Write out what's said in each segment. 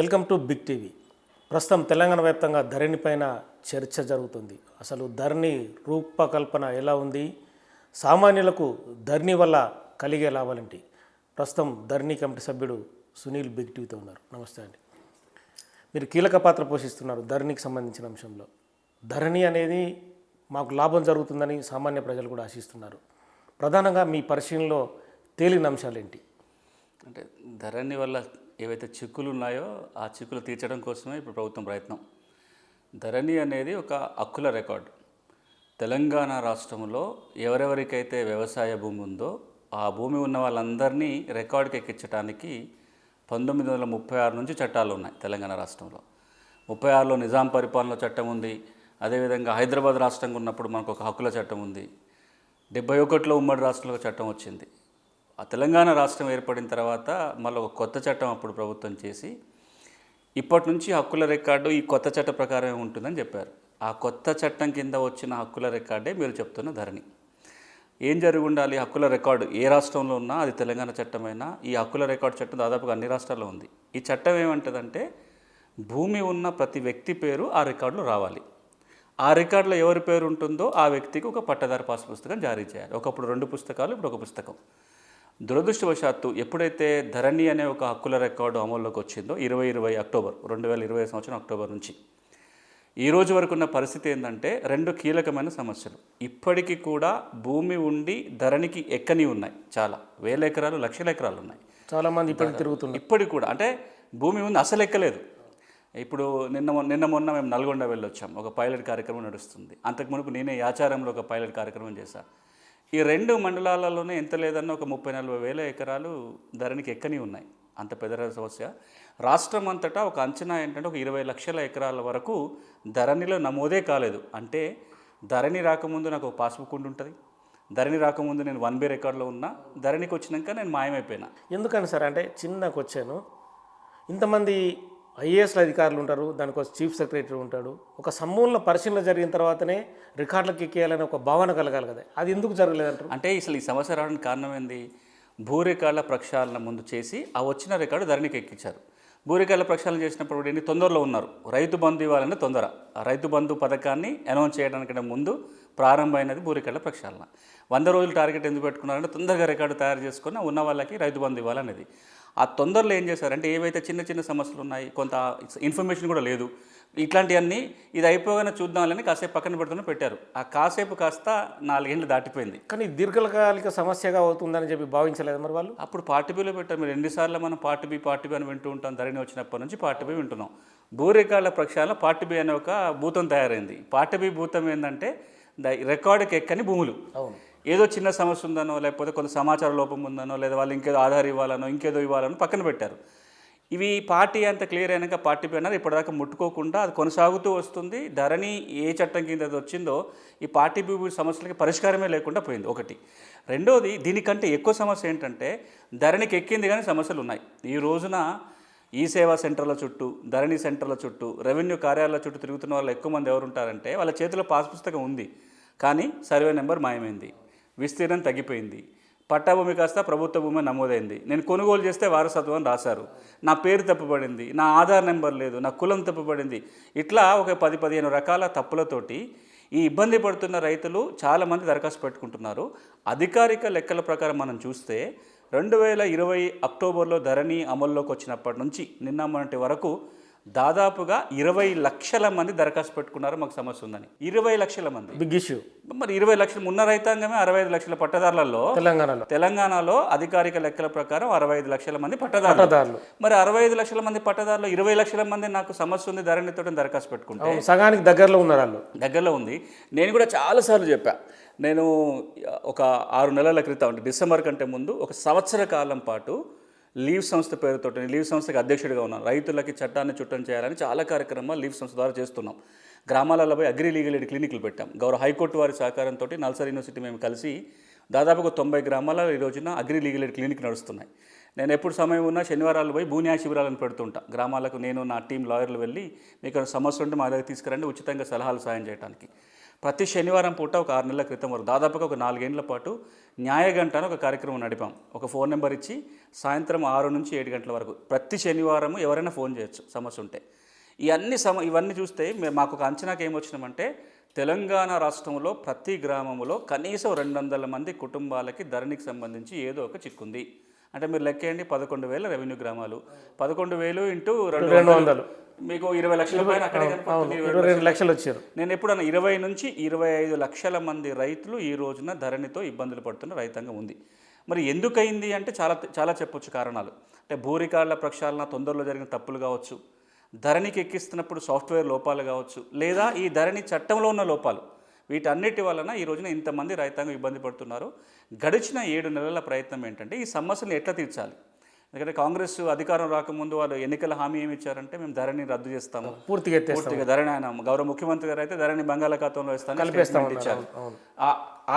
Welcome to big TV. ప్రస్తుతం తెలంగాణ వ్యాప్తంగా ధరణి పైన చర్చ జరుగుతుంది. అసలు ధరణి రూపకల్పన ఎలా ఉంది, సామాన్యులకు ధరణి వల్ల కలిగే లాభాలేంటి? ప్రస్తుతం ధరణి కమిటీ సభ్యుడు సునీల్ బిగ్ టీవీతో ఉన్నారు. నమస్తే అండి. మీరు కీలక పాత్ర పోషిస్తున్నారు ధరణికి సంబంధించిన అంశంలో. ధరణి అనేది మాకు లాభం జరుగుతుందని సామాన్య ప్రజలు కూడా ఆశిస్తున్నారు. ప్రధానంగా మీ పరిశీలనలో తేలిన అంశాలు ఏంటి? అంటే ధరణి వల్ల ఏవైతే చిక్కులు ఉన్నాయో ఆ చిక్కులు తీర్చడం కోసమే ఇప్పుడు ప్రభుత్వం ప్రయత్నం. ధరణి అనేది ఒక హక్కుల రికార్డు. తెలంగాణ రాష్ట్రంలో ఎవరెవరికైతే వ్యవసాయ భూమి ఉందో ఆ భూమి ఉన్న వాళ్ళందరినీ రికార్డుకి ఎక్కించడానికి 1936 నుంచి చట్టాలు ఉన్నాయి తెలంగాణ రాష్ట్రంలో. 36లో నిజాం పరిపాలన చట్టం ఉంది. అదేవిధంగా హైదరాబాద్ రాష్ట్రంగా ఉన్నప్పుడు మనకు ఒక హక్కుల చట్టం ఉంది. 71లో ఉమ్మడి రాష్ట్రంలో చట్టం వచ్చింది. ఆ తెలంగాణ రాష్ట్రం ఏర్పడిన తర్వాత మళ్ళీ ఒక కొత్త చట్టం అప్పుడు ప్రభుత్వం చేసి ఇప్పటి నుంచి హక్కుల రికార్డు ఈ కొత్త చట్ట ప్రకారమే ఉంటుందని చెప్పారు. ఆ కొత్త చట్టం కింద వచ్చిన హక్కుల రికార్డే మీరు చెప్తున్న ధరణి. ఏం జరిగి ఉండాలి? హక్కుల రికార్డు ఏ రాష్ట్రంలో ఉన్నా అది తెలంగాణ చట్టమైనా ఈ హక్కుల రికార్డు చట్టం దాదాపుగా అన్ని రాష్ట్రాల్లో ఉంది. ఈ చట్టం ఏమంటుందంటే భూమి ఉన్న ప్రతి వ్యక్తి పేరు ఆ రికార్డులో రావాలి. ఆ రికార్డులో ఎవరి పేరు ఉంటుందో ఆ వ్యక్తికి ఒక పట్టదారు పాస్ పుస్తకం జారీ చేయాలి. ఒకప్పుడు 2 పుస్తకాలు, ఇప్పుడు ఒక పుస్తకం. దురదృష్టవశాత్తు ఎప్పుడైతే ధరణి అనే ఒక హక్కుల రికార్డు అమల్లోకి వచ్చిందో 2020 సంవత్సరం అక్టోబర్ నుంచి ఈ రోజు వరకు ఉన్న పరిస్థితి ఏంటంటే 2 కీలకమైన సమస్యలు. ఇప్పటికీ కూడా భూమి ఉండి ధరణికి ఎక్కని ఉన్నాయి. చాలా వేల ఎకరాలు, లక్షల ఎకరాలు ఉన్నాయి. చాలామంది ఇప్పటికి తిరుగుతున్నారు. ఇప్పటికి కూడా అంటే భూమి ఉంది, అసలు ఎక్కలేదు. ఇప్పుడు నిన్న మొన్న మేము నల్గొండ వెళ్ళొచ్చాం. ఒక పైలట్ కార్యక్రమం నడుస్తుంది. అంతకు మునుపు నేనే యాచారంలో ఒక పైలట్ కార్యక్రమం చేశాను. ఈ 2 మండలాలలోనే ఎంత లేదన్నా ఒక 30-40 వేల ఎకరాలు ధరణికి ఎక్కని ఉన్నాయి. అంత పెద్ద సమస్య. రాష్ట్రం అంతటా ఒక అంచనా ఏంటంటే ఒక 20 లక్షల ఎకరాల వరకు ధరణిలో నమోదే కాలేదు. అంటే ధరణి రాకముందు నాకు ఒక పాస్బుక్ ఉంటుంది, ధరణి రాకముందు నేను 1B రికార్డులో ఉన్నా, ధరణికి వచ్చినాక నేను మాయమైపోయినా. ఎందుకని సార్ అంటే చిన్నకు వచ్చాను, ఇంతమంది ఐఏఎస్ల అధికారులు ఉంటారు, దానికి ఒక చీఫ్ సెక్రటరీ ఉంటాడు. ఒక సమూల పరిశీలన జరిగిన తర్వాతనే రికార్డులకు ఎక్కేయాలని ఒక భావన కలగాలి కదా, అది ఎందుకు జరగలేదంటారు? అంటే అసలు ఈ సమస్య రావడానికి కారణం ఏంది? భూ రికార్డుల ప్రక్షాళన ముందు చేసి ఆ వచ్చిన రికార్డు ధరణికి ఎక్కించారు. భూ రికార్డుల ప్రక్షాళన చేసినప్పుడు ఎన్ని తొందరలో ఉన్నారు. రైతు బంధు ఇవ్వాలనే తొందర. ఆ రైతు బంధు పథకాన్ని అనౌన్స్ చేయడానికంటే ముందు ప్రారంభమైనది భూ రికార్డుల ప్రక్షాళన. 100 రోజులు టార్గెట్ ఎందుకు పెట్టుకున్నారంటే తొందరగా రికార్డు తయారు చేసుకుని ఉన్న వాళ్ళకి రైతు బంధు ఇవ్వాలనేది. ఆ తొందరలో ఏం చేశారంటే ఏవైతే చిన్న చిన్న సమస్యలు ఉన్నాయి, కొంత ఇన్ఫర్మేషన్ కూడా లేదు, ఇట్లాంటివన్నీ ఇది అయిపోగానే చూద్దామని కాసేపు పక్కన పెడుతున్న పెట్టారు. ఆ కాసేపు కాస్త 4 ఏళ్ళు దాటిపోయింది. కానీ దీర్ఘకాలిక సమస్యగా అవుతుందని చెప్పి భావించలేదు మరి వాళ్ళు. అప్పుడు పార్ట్ బిలో పెట్టారు. మీరు ఎన్నిసార్లు మనం పార్ట్ బి అని వింటూ ఉంటాం. ధరణి వచ్చినప్పటి నుంచి పార్ట్ బి వింటున్నాం. భూ రికార్డుల ప్రక్షాళన పార్ట్ బి అనే ఒక భూతం తయారైంది. పార్ట్ బి భూతం ఏంటంటే రికార్డుకి ఎక్కని భూములు. అవును. ఏదో చిన్న సమస్య ఉందనో, లేకపోతే కొంత సమాచార లోపం ఉందనో, లేదా వాళ్ళు ఇంకేదో ఆధార్ ఇవ్వాలనో, ఇంకేదో ఇవ్వాలనో పక్కన పెట్టారు. ఇవి పార్టీ అంత క్లియర్ అయినాక పార్టీ పి అన్నారు. ఇప్పటిదాకా ముట్టుకోకుండా అది కొనసాగుతూ వస్తుంది. ధరణి ఏ చట్టం కింద అది వచ్చిందో ఈ పార్టీ బి సమస్యలకి పరిష్కారమే లేకుండా పోయింది. ఒకటి. రెండోది, దీనికంటే ఎక్కువ సమస్య ఏంటంటే ధరణికి ఎక్కింది కానీ సమస్యలు ఉన్నాయి. ఈ రోజున ఈ సేవా సెంటర్ల చుట్టూ, ధరణి సెంటర్ల చుట్టూ, రెవెన్యూ కార్యాలయాల చుట్టూ తిరుగుతున్న వాళ్ళు ఎక్కువ మంది ఎవరు ఉంటారంటే వాళ్ళ చేతిలో పాస్ పుస్తకం ఉంది కానీ సర్వే నెంబర్ మాయమైంది, విస్తీర్ణం తగ్గిపోయింది, పట్టా భూమి కాస్త ప్రభుత్వ భూమి నమోదైంది, నేను కొనుగోలు చేస్తే వారసత్వం అని రాశారు, నా పేరు తప్పుపడింది, నా ఆధార్ నెంబర్ లేదు, నా కులం తప్పుపడింది. ఇట్లా ఒక 10-15 రకాల తప్పులతోటి ఈ ఇబ్బంది పడుతున్న రైతులు చాలామంది దరఖాస్తు పెట్టుకుంటున్నారు. అధికారిక లెక్కల ప్రకారం మనం చూస్తే 2020 అక్టోబర్లో ధరణి అమల్లోకి వచ్చినప్పటి నుంచి నిన్న మొన్నటి వరకు దాదాపుగా 20 లక్షల మంది దరఖాస్తు పెట్టుకున్నారు మాకు సమస్య ఉందని. 20 లక్షల మంది, బిగ్ ఇష్యూ. మరి 20 లక్షలు ఉన్న రైతాంగమే 65 లక్షల పట్టదారులలో తెలంగాణలో అధికారిక లెక్కల ప్రకారం 65 లక్షల మంది పట్టదారులు. మరి 65 లక్షల మంది పట్టదారులు 20 లక్షల మంది నాకు సమస్య ఉంది ధరణితో దరఖాస్తు పెట్టుకుంటే సగానికి దగ్గరలో ఉన్నారు. వాళ్ళు దగ్గరలో ఉంది. నేను కూడా చాలాసార్లు చెప్పా. నేను ఒక 6 నెలల క్రితం అంటే డిసెంబర్ కంటే ముందు 1 సంవత్సర కాలం పాటు లీవ్ సంస్థ పేరుతో, లీవ్ సంస్థకి అధ్యక్షుడిగా ఉన్నాను. రైతులకి చట్టాన్ని చుట్టం చేయాలని చాలా కార్యక్రమాలు లీవ్ సంస్థ ద్వారా చేస్తున్నాం. గ్రామాలలో పోయి అగ్రి లీగల్ ఎయిడ్ క్లినిక్లు పెట్టాం. గౌరవ హైకోర్టు వారి సహకారంతో నల్సార్ యూనివర్సిటీ మేము కలిసి దాదాపుగా 90 గ్రామాల ఈ రోజున అగ్రి లీగల్ ఎయిడ్ క్లినిక్ నడుస్తున్నాయి. నేను ఎప్పుడు సమయం ఉన్నా శనివారాలు పోయి భూన్యాయ శిబిరాలను పెడుతుంటా. గ్రామాలకు నేను నా టీం లాయర్లు వెళ్ళి మీకు సమస్య ఉంటే మా దగ్గర తీసుకురండి, ఉచితంగా సలహాలు సాయం చేయడానికి. ప్రతి శనివారం పూట ఒక 6 నెలల క్రితం వరకు దాదాపుగా ఒక 4 ఏళ్ల పాటు న్యాయగంట అని ఒక కార్యక్రమం నడిపాం. ఒక ఫోన్ నెంబర్ ఇచ్చి సాయంత్రం 6 నుంచి 7 గంటల వరకు ప్రతి శనివారం ఎవరైనా ఫోన్ చేయొచ్చు సమస్య ఉంటే. ఇవన్నీ చూస్తే మాకు ఒక అంచనాకి ఏమొచ్చినామంటే తెలంగాణ రాష్ట్రంలో ప్రతి గ్రామంలో కనీసం 200 మంది కుటుంబాలకి ధరణికి సంబంధించి ఏదో ఒక చిక్కుంది. అంటే మీరు లెక్కేయండి, 11,000 రెవెన్యూ గ్రామాలు, 11,000 ఇంటూ 200 మీకు 20 లక్షల పైన అక్కడే కనపడుతుంది. 22 లక్షలు వచ్చారు. నేను ఎప్పుడన్నా 20 నుంచి 25 లక్షల మంది రైతులు ఈ రోజున ధరణితో ఇబ్బందులు పడుతున్న రైతాంగం ఉంది. మరి ఎందుకయింది అంటే చాలా చాలా చెప్పొచ్చు కారణాలు. అంటే భూ రికార్డుల ప్రక్షాళన తొందరలో జరిగిన తప్పులు కావచ్చు, ధరణికి ఎక్కిస్తున్నప్పుడు సాఫ్ట్వేర్ లోపాలు కావచ్చు, లేదా ఈ ధరణి చట్టంలో ఉన్న లోపాలు. వీటన్నిటి వలన ఈ రోజున ఇంతమంది రైతాంగం ఇబ్బంది పడుతున్నారు. గడిచిన 7 నెలల ప్రయత్నం ఏంటంటే ఈ సమస్యలను ఎట్లా తీర్చాలి. ఎందుకంటే కాంగ్రెస్ అధికారం రాకముందు వాళ్ళు ఎన్నికల హామీ ఏమి ఇచ్చారంటే మేము ధరణి రద్దు చేస్తాము, పూర్తిగా ధరణి. ఆయన గౌరవ ముఖ్యమంత్రి గారు అయితే ధరణి బంగాళాఖాతంలో ఇచ్చారు.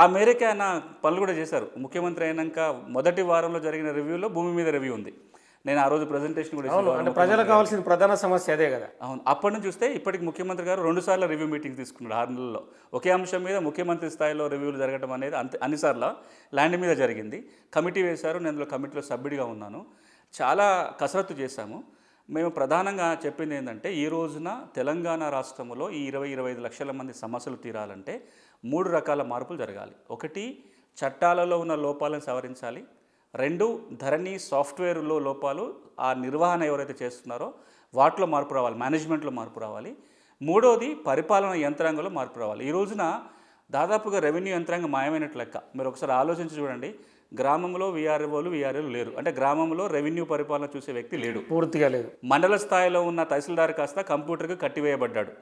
ఆ మేరకే ఆయన పనులు కూడా చేశారు. ముఖ్యమంత్రి అయినాక మొదటి వారంలో జరిగిన రివ్యూలో భూమి మీద రివ్యూ ఉంది. నేను ఆ రోజు ప్రెజెంటేషన్ కూడా అంటే ప్రజలకు కావాల్సిన ప్రధాన సమస్య అదే కదా. అవును. అప్పటి నుంచి చూస్తే ఇప్పటికి ముఖ్యమంత్రి గారు 2 సార్లు రివ్యూ మీటింగ్ తీసుకున్నారు 6 నెలల్లో. ఒకే అంశం మీద ముఖ్యమంత్రి స్థాయిలో రివ్యూలు జరగడం అనేది అన్నిసార్లు ల్యాండ్ మీద జరిగింది. కమిటీ వేశారు, నేను అందులో కమిటీలో సభ్యుడిగా ఉన్నాను. చాలా కసరత్తు చేశాము. మేము ప్రధానంగా చెప్పింది ఏంటంటే ఈ రోజున తెలంగాణ రాష్ట్రంలో ఈ 20-25 లక్షల మంది సమస్యలు తీరాలంటే 3 రకాల మార్పులు జరగాలి. 1, చట్టాలలో ఉన్న లోపాలను సవరించాలి. 2, ధరణి సాఫ్ట్వేర్లో లోపాలు, ఆ నిర్వహణ ఎవరైతే చేస్తున్నారో వాటిలో మార్పు రావాలి, మేనేజ్మెంట్లో మార్పు రావాలి. 3వది పరిపాలన యంత్రాంగంలో మార్పు రావాలి. ఈ రోజున దాదాపుగా రెవెన్యూ యంత్రాంగం మాయమైనట్లు లెక్క. మీరు ఒకసారి ఆలోచించి చూడండి, గ్రామంలో వీఆర్ఓలు లేరు. అంటే గ్రామంలో రెవెన్యూ పరిపాలన చూసే వ్యక్తి లేడు, పూర్తిగా లేదు. మండల స్థాయిలో ఉన్న తహసీల్దార్ కాస్త కంప్యూటర్కి కట్టివేయబడ్డాడు.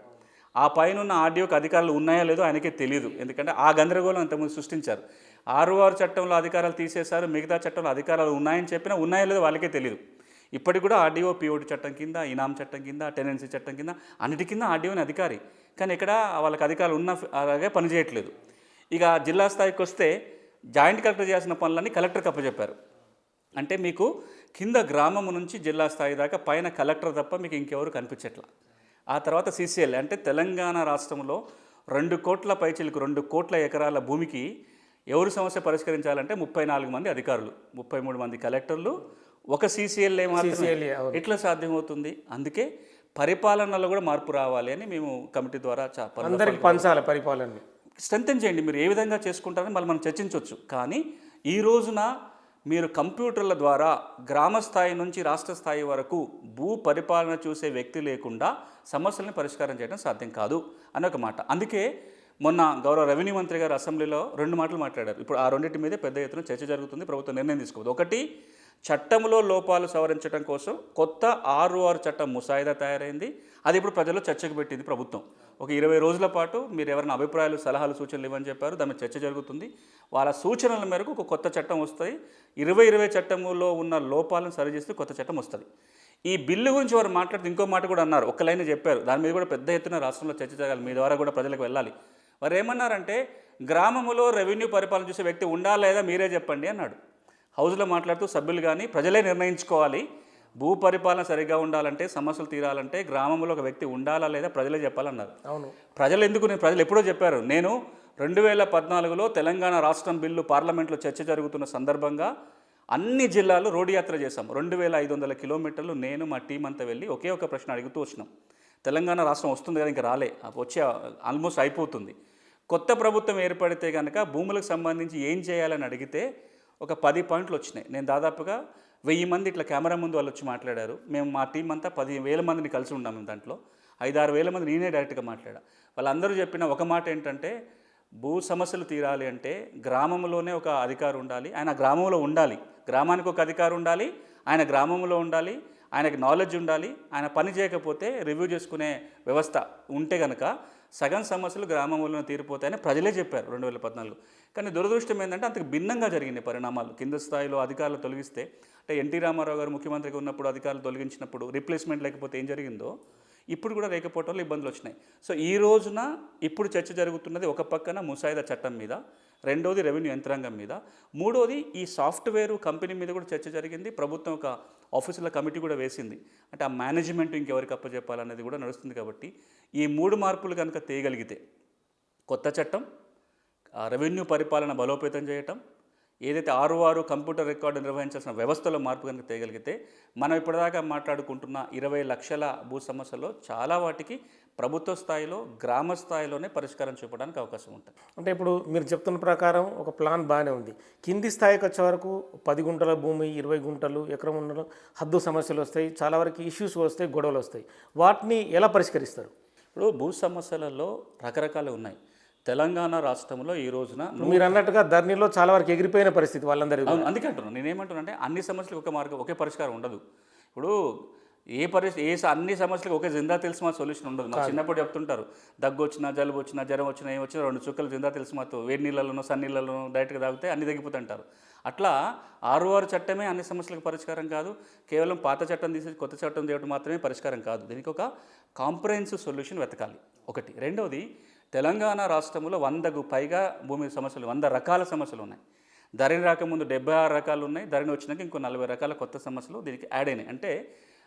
ఆ పైన ఉన్న ఆర్డీఓకి అధికారులు ఉన్నాయో లేదో ఆయనకే తెలియదు. ఎందుకంటే ఆ గందరగోళం అంతకుముందు సృష్టించారు. 6 చట్టంలో అధికారాలు తీసేశారు, మిగతా చట్టంలో అధికారాలు ఉన్నాయని చెప్పినా ఉన్నాయో లేదో వాళ్ళకే తెలియదు. ఇప్పటికి కూడా ఆర్డీఓ పిఓటి చట్టం కింద, ఇనాం చట్టం కింద, టెనెన్సీ చట్టం కింద అన్నిటి కింద ఆర్డీఓని అధికారి, కానీ ఇక్కడ వాళ్ళకి అధికారులు ఉన్న అలాగే పనిచేయట్లేదు. ఇక జిల్లా స్థాయికి వస్తే జాయింట్ కలెక్టర్ చేయాల్సిన పనులన్నీ కలెక్టర్కి అప్పచెప్పారు. అంటే మీకు కింద గ్రామం నుంచి జిల్లా స్థాయి దాకా పైన కలెక్టర్ తప్ప మీకు ఇంకెవరు కనిపించట్లా. ఆ తర్వాత CCL అంటే తెలంగాణ రాష్ట్రంలో 2 కోట్ల పైచిలకు 2 కోట్ల ఎకరాల భూమికి ఎవరు సమస్య పరిష్కరించాలంటే 34 మంది అధికారులు, 33 మంది కలెక్టర్లు, ఒక CCL ఎట్లా సాధ్యమవుతుంది? అందుకే పరిపాలనలో కూడా మార్పు రావాలి అని మేము కమిటీ ద్వారా అందరికి పంచాలి పరిపాలన, స్ట్రెంథెన్ చేయండి. మీరు ఏ విధంగా చేసుకుంటారని మళ్ళీ మనం చర్చించవచ్చు. కానీ ఈ రోజున మీరు కంప్యూటర్ల ద్వారా గ్రామ స్థాయి నుంచి రాష్ట్ర స్థాయి వరకు భూ పరిపాలన చూసే వ్యక్తి లేకుండా సమస్యలను పరిష్కారం చేయడం సాధ్యం కాదు అని ఒక మాట. అందుకే మొన్న గౌరవ రెవెన్యూ మంత్రి గారు అసెంబ్లీలో 2 మాటలు మాట్లాడారు. ఇప్పుడు ఆ రెండింటి మీదే పెద్ద ఎత్తున చర్చ జరుగుతుంది, ప్రభుత్వం నిర్ణయం తీసుకోదు. 1, చట్టంలో లోపాలు సవరించడం కోసం కొత్త 6 చట్టం ముసాయిదా తయారైంది. అది ఇప్పుడు ప్రజల్లో చర్చకు పెట్టింది ప్రభుత్వం. ఒక 20 రోజుల పాటు మీరు ఎవరైనా అభిప్రాయాలు, సలహాలు, సూచనలు ఇవ్వని చెప్పారు. దాని చర్చ జరుగుతుంది. వాళ్ళ సూచనల మేరకు ఒక కొత్త చట్టం వస్తుంది. 2020 చట్టంలో ఉన్న లోపాలను సరిచేస్తూ కొత్త చట్టం వస్తుంది. ఈ బిల్లు గురించి వారు మాట్లాడుతూ ఇంకో మాట కూడా అన్నారు, ఒక్క లైన్ చెప్పారు. దాని మీద కూడా పెద్ద ఎత్తున రాష్ట్రంలో చర్చ జరగాలి, మీ ద్వారా కూడా ప్రజలకు వెళ్ళాలి. వారు ఏమన్నారంటే గ్రామంలో రెవెన్యూ పరిపాలన చూసే వ్యక్తి ఉండాలా లేదా మీరే చెప్పండి అన్నాడు. హౌస్లో మాట్లాడుతూ సభ్యులు కానీ ప్రజలే నిర్ణయించుకోవాలి, భూ పరిపాలన సరిగ్గా ఉండాలంటే, సమస్యలు తీరాలంటే గ్రామంలో ఒక వ్యక్తి ఉండాలా లేదా ప్రజలే చెప్పాలన్నారు. అవును, ప్రజలు ఎప్పుడో చెప్పారు. నేను 2014లో తెలంగాణ రాష్ట్రం బిల్లు పార్లమెంట్లో చర్చ జరుగుతున్న సందర్భంగా అన్ని జిల్లాలు రోడ్డు యాత్ర చేశాం. 2500 కిలోమీటర్లు నేను మా టీం అంతా వెళ్ళి ఒకే ఒక ప్రశ్న అడుగుతూ వచ్చినాం. తెలంగాణ రాష్ట్రం వస్తుంది కదా, ఇంకా రాలే, వచ్చే ఆల్మోస్ట్ అయిపోతుంది. కొత్త ప్రభుత్వం ఏర్పడితే కనుక భూములకు సంబంధించి ఏం చేయాలని అడిగితే ఒక 10 పాయింట్లు వచ్చినాయి. నేను దాదాపుగా 1000 మంది ఇట్లా కెమెరా ముందు వాళ్ళు వచ్చి మాట్లాడారు. మేము మా టీం అంతా 10,000 మందిని కలిసి ఉన్నాము. దాంట్లో 5-6 వేల మంది నేనే డైరెక్ట్గా మాట్లాడా. వాళ్ళందరూ చెప్పిన ఒక మాట ఏంటంటే, భూ సమస్యలు తీరాలి అంటే గ్రామంలోనే ఒక అధికారి ఉండాలి, ఆయన గ్రామంలో ఉండాలి, గ్రామానికి ఒక అధికారి ఉండాలి, ఆయన గ్రామంలో ఉండాలి, ఆయనకి నాలెడ్జ్ ఉండాలి. ఆయన పని చేయకపోతే రివ్యూ చేసుకునే వ్యవస్థ ఉంటే కనుక సగం సమస్యలు గ్రామంలో తీరిపోతాయని ప్రజలే చెప్పారు 2014. కానీ దురదృష్టం ఏంటంటే అంతకు భిన్నంగా జరిగినాయి పరిణామాలు. కింద స్థాయిలో అధికారులు తొలగిస్తే, అంటే ఎన్టీ రామారావు గారు ముఖ్యమంత్రిగా ఉన్నప్పుడు అధికారులు తొలగించినప్పుడు రీప్లేస్మెంట్ లేకపోతే ఏం జరిగిందో ఇప్పుడు కూడా లేకపోవటంలో ఇబ్బందులు వచ్చినాయి. సో ఈ రోజున ఇప్పుడు చర్చ జరుగుతున్నది ఒక పక్కన ముసాయిదా చట్టం మీద, రెండోది రెవెన్యూ యంత్రాంగం మీద, మూడోది ఈ సాఫ్ట్వేర్ కంపెనీ మీద కూడా చర్చ జరిగింది. ప్రభుత్వం ఒక ఆఫీసుల కమిటీ కూడా వేసింది. అంటే ఆ మేనేజ్మెంట్ ఇంకెవరికి అప్పచెప్పాలనేది కూడా నడుస్తుంది. కాబట్టి ఈ 3 మార్పులు కనుక తేయగలిగితే కొత్త చట్టం, రెవెన్యూ పరిపాలన బలోపేతం చేయటం, ఏదైతే 6 కంప్యూటర్ రికార్డు నిర్వహించాల్సిన వ్యవస్థలో మార్పు కనుక తేగలిగితే మనం ఇప్పటిదాకా మాట్లాడుకుంటున్న 20 లక్షల భూ సమస్యల్లో చాలా వాటికి ప్రభుత్వ స్థాయిలో, గ్రామ స్థాయిలోనే పరిష్కారం చూపడానికి అవకాశం ఉంటుంది. అంటే ఇప్పుడు మీరు చెప్తున్న ప్రకారం ఒక ప్లాన్ బాగానే ఉంది. కింది స్థాయికి వచ్చే వరకు 10 గుంటల భూమి, 20 గుంటలు, ఎకరం ఉండడం, హద్దు సమస్యలు వస్తాయి, చాలా వరకు ఇష్యూస్ వస్తాయి, గొడవలు వస్తాయి. వాటిని ఎలా పరిష్కరిస్తారు? ఇప్పుడు భూ సమస్యలలో రకరకాలు ఉన్నాయి. తెలంగాణ రాష్ట్రంలో ఈ రోజున మీరు అన్నట్టుగా ధరణిలో చాలా వరకు ఎగిరిపోయిన పరిస్థితి వాళ్ళందరూ. అవును, అందుకే అంటున్నాను. నేనేమంటున్నానంటే అన్ని సమస్యలకు ఒక మార్గం, ఒకే పరిష్కారం ఉండదు. ఇప్పుడు అన్ని సమస్యలకు ఒకే జిందా తెలిసి మా సొల్యూషన్ ఉండదు. మా చిన్నప్పుడు చెప్తుంటారు, దగ్గు వచ్చినా, జలుబు వచ్చినా, జ్వరం వచ్చినా, ఏం వచ్చినా 2 చుక్కలు జిందా తెలిసి మాతో వేడి నీళ్ళలోనో సన్నీళ్ళలోనో డైరెక్ట్గా తాగితే అన్ని తగ్గిపోతుంటారు. అట్లా 6 చట్టమే అన్ని సమస్యలకు పరిష్కారం కాదు. కేవలం పాత చట్టం తీసి కొత్త చట్టం చేయడం మాత్రమే పరిష్కారం కాదు. దీనికి ఒక కాంప్రహెన్సివ్ సొల్యూషన్ వెతకాలి ఒకటి. రెండవది, తెలంగాణ రాష్ట్రంలో 100కు పైగా భూమి సమస్యలు, 100 రకాల సమస్యలు ఉన్నాయి. ధరణి రాకముందు 76 రకాలు ఉన్నాయి. ధరణి వచ్చినాక ఇంకో 40 రకాల కొత్త సమస్యలు దీనికి యాడ్ అయినాయి. అంటే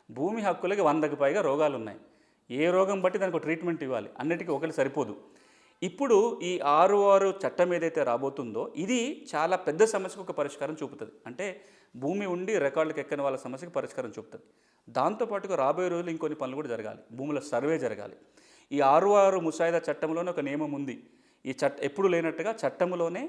భూమి హక్కులకి 100కు పైగా రోగాలు ఉన్నాయి. ఏ రోగం బట్టి దానికి ఒక ట్రీట్మెంట్ ఇవ్వాలి, అన్నిటికీ ఒకటి సరిపోదు. ఇప్పుడు ఈ 6 చట్టం ఏదైతే రాబోతుందో ఇది చాలా పెద్ద సమస్యకు ఒక పరిష్కారం చూపుతుంది. అంటే భూమి ఉండి రికార్డులకు ఎక్కని వాళ్ళ సమస్యకు పరిష్కారం చూపుతుంది. దాంతోపాటుగా రాబోయే రోజులు ఇంకొన్ని పనులు కూడా జరగాలి. భూముల సర్వే జరగాలి. ఈ 6 ముసాయిదా చట్టంలోనే ఒక నియమం ఉంది. ఈ ఎప్పుడు లేనట్టుగా చట్టంలోనే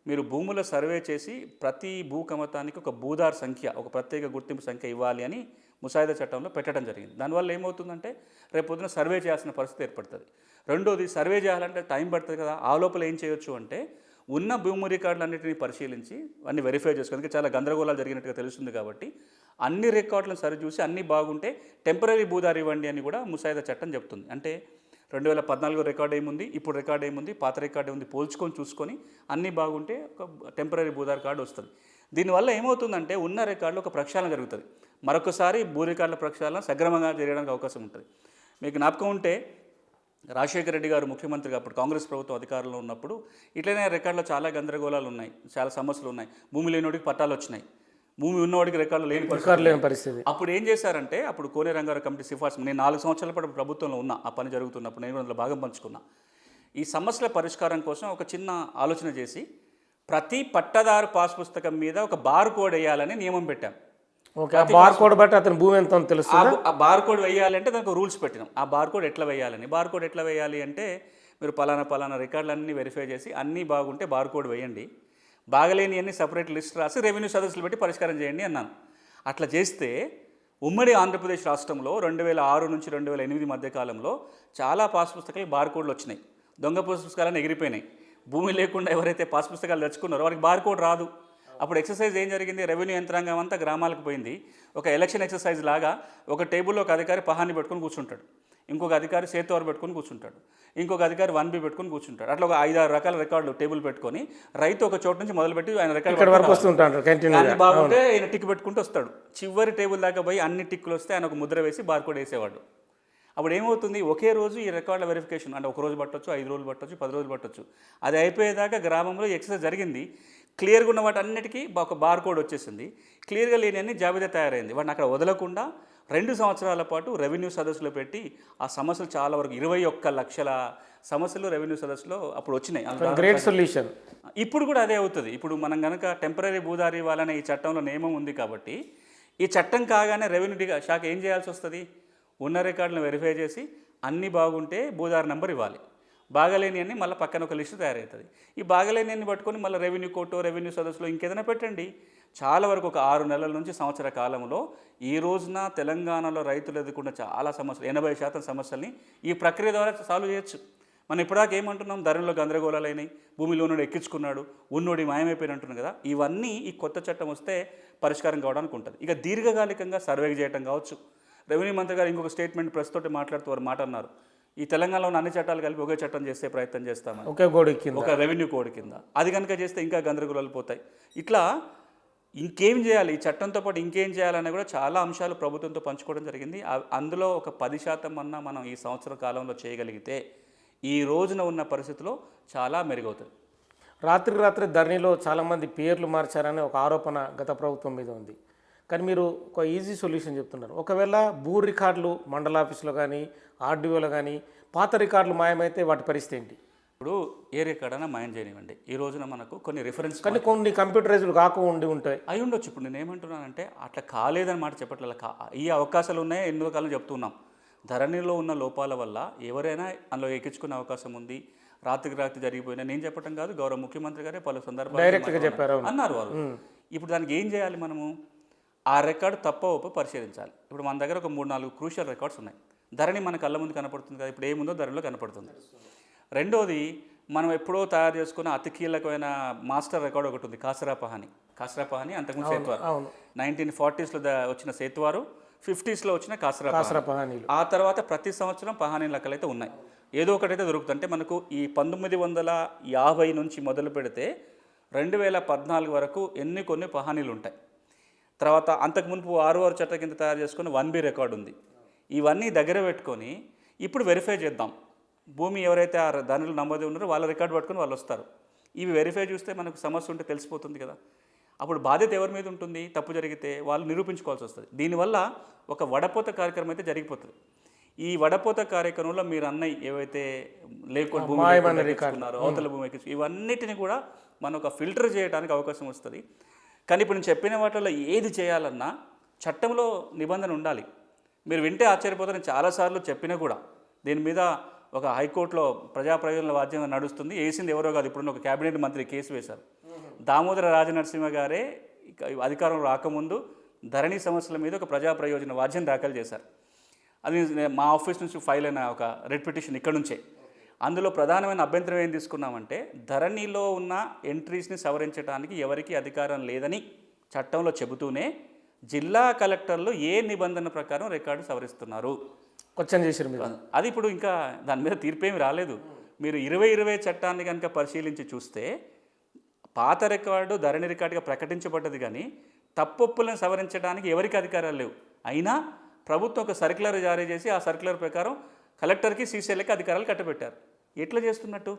మీరు భూముల సర్వే చేసి ప్రతి భూ కమతానికి ఒక భూదార్ సంఖ్య, ఒక ప్రత్యేక గుర్తింపు సంఖ్య ఇవ్వాలి అని ముసాయిదా చట్టంలో పెట్టడం జరిగింది. దానివల్ల ఏమవుతుందంటే రేపు పొద్దున సర్వే చేయాల్సిన పరిస్థితి ఏర్పడుతుంది. రెండోది, సర్వే చేయాలంటే టైం పడుతుంది కదా. ఆ లోపల ఏం చేయొచ్చు అంటే ఉన్న భూమి రికార్డులన్నింటినీ పరిశీలించి అన్ని వెరిఫై చేసుకోవాలి. అందుకే చాలా గందరగోళాలు జరిగినట్టుగా తెలుస్తుంది కాబట్టి అన్ని రికార్డులను సరిచూసి అన్నీ బాగుంటే టెంపరీ భూదారు ఇవ్వండి అని కూడా ముసాయిదా చట్టం చెప్తుంది. అంటే 2014 రికార్డు ఏముంది, ఇప్పుడు రికార్డు ఏముంది, పాత రికార్డు ఏముంది పోల్చుకొని చూసుకొని అన్నీ బాగుంటే ఒక టెంపరీ భూదార్ కార్డు వస్తుంది. దీనివల్ల ఏమవుతుందంటే ఉన్న రికార్డులో ఒక ప్రక్షాళన జరుగుతుంది. మరొకసారి భూ రికార్డుల ప్రక్షాళన సక్రమంగా జరగడానికి అవకాశం ఉంటుంది. మీకు జ్ఞాపకం ఉంటే రాజశేఖర రెడ్డి గారు ముఖ్యమంత్రిగా అప్పుడు కాంగ్రెస్ ప్రభుత్వం అధికారంలో ఉన్నప్పుడు ఇట్లనే రికార్డులో చాలా గందరగోళాలు ఉన్నాయి, చాలా సమస్యలు ఉన్నాయి. భూమి లేనివాడికి పట్టాలు వచ్చినాయి, భూమి ఉన్నవాడికి రికార్డులు లేని పరిస్థితి. అప్పుడు ఏం చేశారంటే, అప్పుడు కోనే రంగారావు కమిటీ సిఫార్సు, నేను 4 సంవత్సరాల పాటు ప్రభుత్వంలో ఉన్నా, ఆ పని జరుగుతున్నప్పుడు నేను అందులో భాగం పంచుకున్నా. ఈ సమస్యల పరిష్కారం కోసం ఒక చిన్న ఆలోచన చేసి ప్రతి పట్టదారు పాస్ పుస్తకం మీద ఒక బార్ కోడ్ వేయాలని నియమం పెట్టాం. బార్ కోడ్ బట్టి అతని భూమి ఎంత తెలుస్తుంది. ఆ బార్ కోడ్ వేయాలంటే దానికి రూల్స్ పెట్టినాం. ఆ బార్ కోడ్ ఎట్లా వేయాలని, బార్ కోడ్ ఎట్లా వేయాలి అంటే మీరు పలానా రికార్డులన్నీ వెరిఫై చేసి అన్నీ బాగుంటే బార్ కోడ్ వేయండి, బాగలేని అన్ని సపరేట్ లిస్ట్ రాసి రెవెన్యూ సదస్సులు పెట్టి పరిష్కారం చేయండి అన్నాను. అట్లా చేస్తే ఉమ్మడి ఆంధ్రప్రదేశ్ రాష్ట్రంలో 2006 నుంచి 2008 మధ్య కాలంలో చాలా పాస్ పుస్తకాలు బార్ కోడ్లు వచ్చినాయి. దొంగ పుస్తకాలను ఎగిరిపోయినాయి. భూమి లేకుండా ఎవరైతే పాస్ పుస్తకాలు తెచ్చుకున్నారో వారికి బార్ కోడ్ రాదు. అప్పుడు ఎక్సర్సైజ్ ఏం జరిగింది, రెవెన్యూ యంత్రాంగం అంతా గ్రామాలకు పోయింది. ఒక ఎలక్షన్ ఎక్సర్సైజ్ లాగా ఒక టేబుల్లో ఒక అధికారి పహాన్ని పెట్టుకొని కూర్చుంటాడు, ఇంకొక అధికారి సేతువారు పెట్టుకొని కూర్చుంటాడు, ఇంకొక అధికారి 1B పెట్టుకొని కూర్చుంటాడు. అట్లా ఒక 5-6 రకాల రికార్డులు టేబుల్ పెట్టుకొని రైతు ఒక చోటు నుంచి మొదలుపెట్టి ఆయన రికార్డు బాగుంటే ఆయన టిక్ పెట్టుకుంటూ వస్తాడు. చివరి టేబుల్ దాకా పోయి అన్ని టిక్కులు వస్తే ఆయన ఒక ముద్ర వేసి బార్కోడ్ వేసేవాడు. అప్పుడు ఏమవుతుంది, ఒకే రోజు ఈ రికార్డుల వెరిఫికేషన్, అంటే 1 రోజు పట్టొచ్చు, 5 రోజులు పట్టొచ్చు, 10 రోజులు పట్టొచ్చు. అది అయిపోయేదాకా గ్రామంలో ఎక్సర్సైజ్ జరిగింది. క్లియర్గా ఉన్న వాటి అన్నిటికీ ఒక బార్ కోడ్ వచ్చేసింది. క్లియర్గా లేని అన్ని జాబితా తయారైంది. వాటిని అక్కడ వదలకుండా 2 సంవత్సరాల పాటు రెవెన్యూ సదస్సులో పెట్టి ఆ సమస్యలు చాలా వరకు 21 లక్షల సమస్యలు రెవెన్యూ సదస్సులో అప్పుడు వచ్చినాయి. Great solution. ఇప్పుడు కూడా అదే అవుతుంది. ఇప్పుడు మనం కనుక టెంపరీ భూదారి ఇవ్వాలనే ఈ చట్టంలో నియమం ఉంది కాబట్టి ఈ చట్టం కాగానే రెవెన్యూ శాఖ ఏం చేయాల్సి వస్తుంది, ఉన్న రికార్డులను వెరిఫై చేసి అన్నీ బాగుంటే భూదారి నెంబర్ ఇవ్వాలి, బాగలేని అన్ని మళ్ళీ పక్కన ఒక లిస్టు తయారవుతుంది. ఈ బాగలేని అన్ని పట్టుకొని మళ్ళీ రెవెన్యూ కోర్టు, రెవెన్యూ సదస్సులో ఇంకేదైనా పెట్టండి. చాలా వరకు ఒక 6 నెలల నుంచి సంవత్సర కాలంలో ఈ రోజున తెలంగాణలో రైతులు ఎదుర్కొన్న చాలా సమస్యలు, 80% సమస్యల్ని ఈ ప్రక్రియ ద్వారా సాల్వ్ చేయొచ్చు. మనం ఇప్పటిదాకా ఏమంటున్నాం, ధరలో గందరగోళాలైనాయి, భూమిలో ఉన్నోడు ఎక్కించుకున్నాడు, ఉన్నోడి మాయమైపోయిన అంటున్నాం కదా. ఇవన్నీ ఈ కొత్త చట్టం వస్తే పరిష్కారం కావడానికి ఉంటుంది. ఇక దీర్ఘకాలికంగా సర్వే చేయటం కావచ్చు. రెవెన్యూ మంత్రి గారు ఇంకొక స్టేట్మెంట్ ప్రస్తుతం మాట్లాడుతూ వారు మాట అన్నారు, ఈ తెలంగాణలో ఉన్న అన్ని చట్టాలు కలిపి ఒకే చట్టం చేసే ప్రయత్నం చేస్తామని, ఒక రెవెన్యూ కోడ్ కింద. అది కనుక చేస్తే ఇంకా గందరగోళాలు పోతాయి. ఇట్లా ఇంకేం చేయాలి, ఈ చట్టంతో పాటు ఇంకేం చేయాలనే కూడా చాలా అంశాలు ప్రభుత్వంతో పంచుకోవడం జరిగింది. అందులో ఒక 10% అన్నా మనం ఈ సంవత్సర కాలంలో చేయగలిగితే ఈ రోజున ఉన్న పరిస్థితిలో చాలా మెరుగవుతుంది. రాత్రి ధరణిలో చాలామంది పేర్లు మార్చారనే ఒక ఆరోపణ గత ప్రభుత్వం మీద ఉంది. కానీ మీరు ఒక ఈజీ సొల్యూషన్ చెప్తున్నారు. ఒకవేళ భూ రికార్డులు మండల ఆఫీసులో కానీ ఆర్డీఓలో కానీ పాత రికార్డులు మాయమైతే వాటి పరిస్థితి ఏంటి? ఇప్పుడు ఏ రికార్డ్ అయినా మైండ్ చేయనివ్వండి. ఈ రోజున మనకు కొన్ని రిఫరెన్స్ కానీ కొన్ని కంప్యూటరైజ్డ్ కాకుండా ఉంటాయి. అయి ఉండొచ్చు. ఇప్పుడు నేను ఏమంటున్నానంటే అట్లా కాలేదని మాట చెప్పట్లేదు. ఈ అవకాశాలు ఉన్నాయి ఎన్నో కాలం చెప్తున్నాం. ధరణిలో ఉన్న లోపాల వల్ల ఎవరైనా అందులో ఎక్కించుకునే అవకాశం ఉంది. రాత్రికి రాత్రి జరిగిపోయినా నేను చెప్పడం కాదు, గౌరవ ముఖ్యమంత్రి గారే పలు సందర్భాలు డైరెక్ట్గా చెప్పారు అన్నారు వాళ్ళు. ఇప్పుడు దానికి ఏం చేయాలి మనము? ఆ రికార్డు తప్ప ఒప్ప పరిశీలించాలి. ఇప్పుడు మన దగ్గర ఒక 3-4 క్రూషియల్ రికార్డ్స్ ఉన్నాయి. ధరణి మన కళ్ళ ముందు కనపడుతుంది కదా, ఇప్పుడు ఏముందో ధరణిలో కనపడుతుంది. రెండోది, మనం ఎప్పుడో తయారు చేసుకున్న అతి కీలకమైన మాస్టర్ రికార్డు ఒకటి ఉంది, కాసరా పహాని అంతకుముందు సేత్వారు. 1940s వచ్చిన సేత్వారు, 50s వచ్చిన కాసరా పహాని. ఆ తర్వాత ప్రతి సంవత్సరం పహానీ లెక్కలు అయితే ఉన్నాయి. ఏదో ఒకటైతే దొరుకుతుంది. అంటే మనకు ఈ 1950 నుంచి మొదలు పెడితే 2014 వరకు కొన్ని పహానీలు ఉంటాయి. తర్వాత అంతకుముందు 6 చట్టం కింద తయారు చేసుకున్న 1B రికార్డు ఉంది. ఇవన్నీ దగ్గర పెట్టుకొని ఇప్పుడు వెరిఫై చేద్దాం. భూమి ఎవరైతే ఆ దానిలో నమోదు ఉన్నారో వాళ్ళ రికార్డు పట్టుకొని వాళ్ళు వస్తారు. ఇవి వెరిఫై చూస్తే మనకు సమస్య ఉంటే తెలిసిపోతుంది కదా. అప్పుడు బాధ్యత ఎవరి మీద ఉంటుంది? తప్పు జరిగితే వాళ్ళు నిరూపించుకోవాల్సి వస్తుంది. దీనివల్ల ఒక వడపోత కార్యక్రమం అయితే జరిగిపోతుంది. ఈ వడపోత కార్యక్రమంలో మీరు అన్నయ్య ఏవైతే లేకుండా భూమి ఎక్కించుకున్నారో, అవతల భూమి ఇవన్నిటిని కూడా మనం ఒక ఫిల్టర్ చేయడానికి అవకాశం వస్తుంది. కానీ ఇప్పుడు నేను చెప్పిన వాటిలో ఏది చేయాలన్నా చట్టంలో నిబంధన ఉండాలి. మీరు వింటే ఆశ్చర్యపోతారు. నేను చాలాసార్లు చెప్పినా కూడా దీని మీద ఒక హైకోర్టులో ప్రజా ప్రయోజనాల వాద్యం నడుస్తుంది. వేసింది ఎవరో కాదు, ఇప్పుడు ఒక క్యాబినెట్ మంత్రి కేసు వేశారు. దామోదర రాజనరసింహ గారే అధికారంలో రాకముందు ధరణి సమస్యల మీద ఒక ప్రజా ప్రయోజన వాద్యం దాఖలు చేశారు. అది మా ఆఫీస్ నుంచి ఫైల్ అయిన ఒక రెడ్ పిటిషన్ ఇక్కడ నుంచే. అందులో ప్రధానమైన అభ్యంతరం ఏం తీసుకున్నామంటే, ధరణిలో ఉన్న ఎంట్రీస్ని సవరించడానికి ఎవరికీ అధికారం లేదని చట్టంలో చెబుతూనే జిల్లా కలెక్టర్లు ఏ నిబంధన ప్రకారం రికార్డు సవరిస్తున్నారు క్వశ్చన్ చేశారు మీరు. అది ఇప్పుడు ఇంకా దాని మీద తీర్పేమి రాలేదు. మీరు 2020 చట్టాన్ని కనుక పరిశీలించి చూస్తే పాత రికార్డు ధరణి రికార్డుగా ప్రకటించబడ్డది, కానీ తప్పొప్పులను సవరించడానికి ఎవరికి అధికారాలు లేవు. అయినా ప్రభుత్వం ఒక సర్క్యులర్ జారీ చేసి ఆ సర్క్యులర్ ప్రకారం కలెక్టర్కి సీసీఎల్కి అధికారాలు కట్టబెట్టారు. ఎట్లా చేస్తున్నట్టు?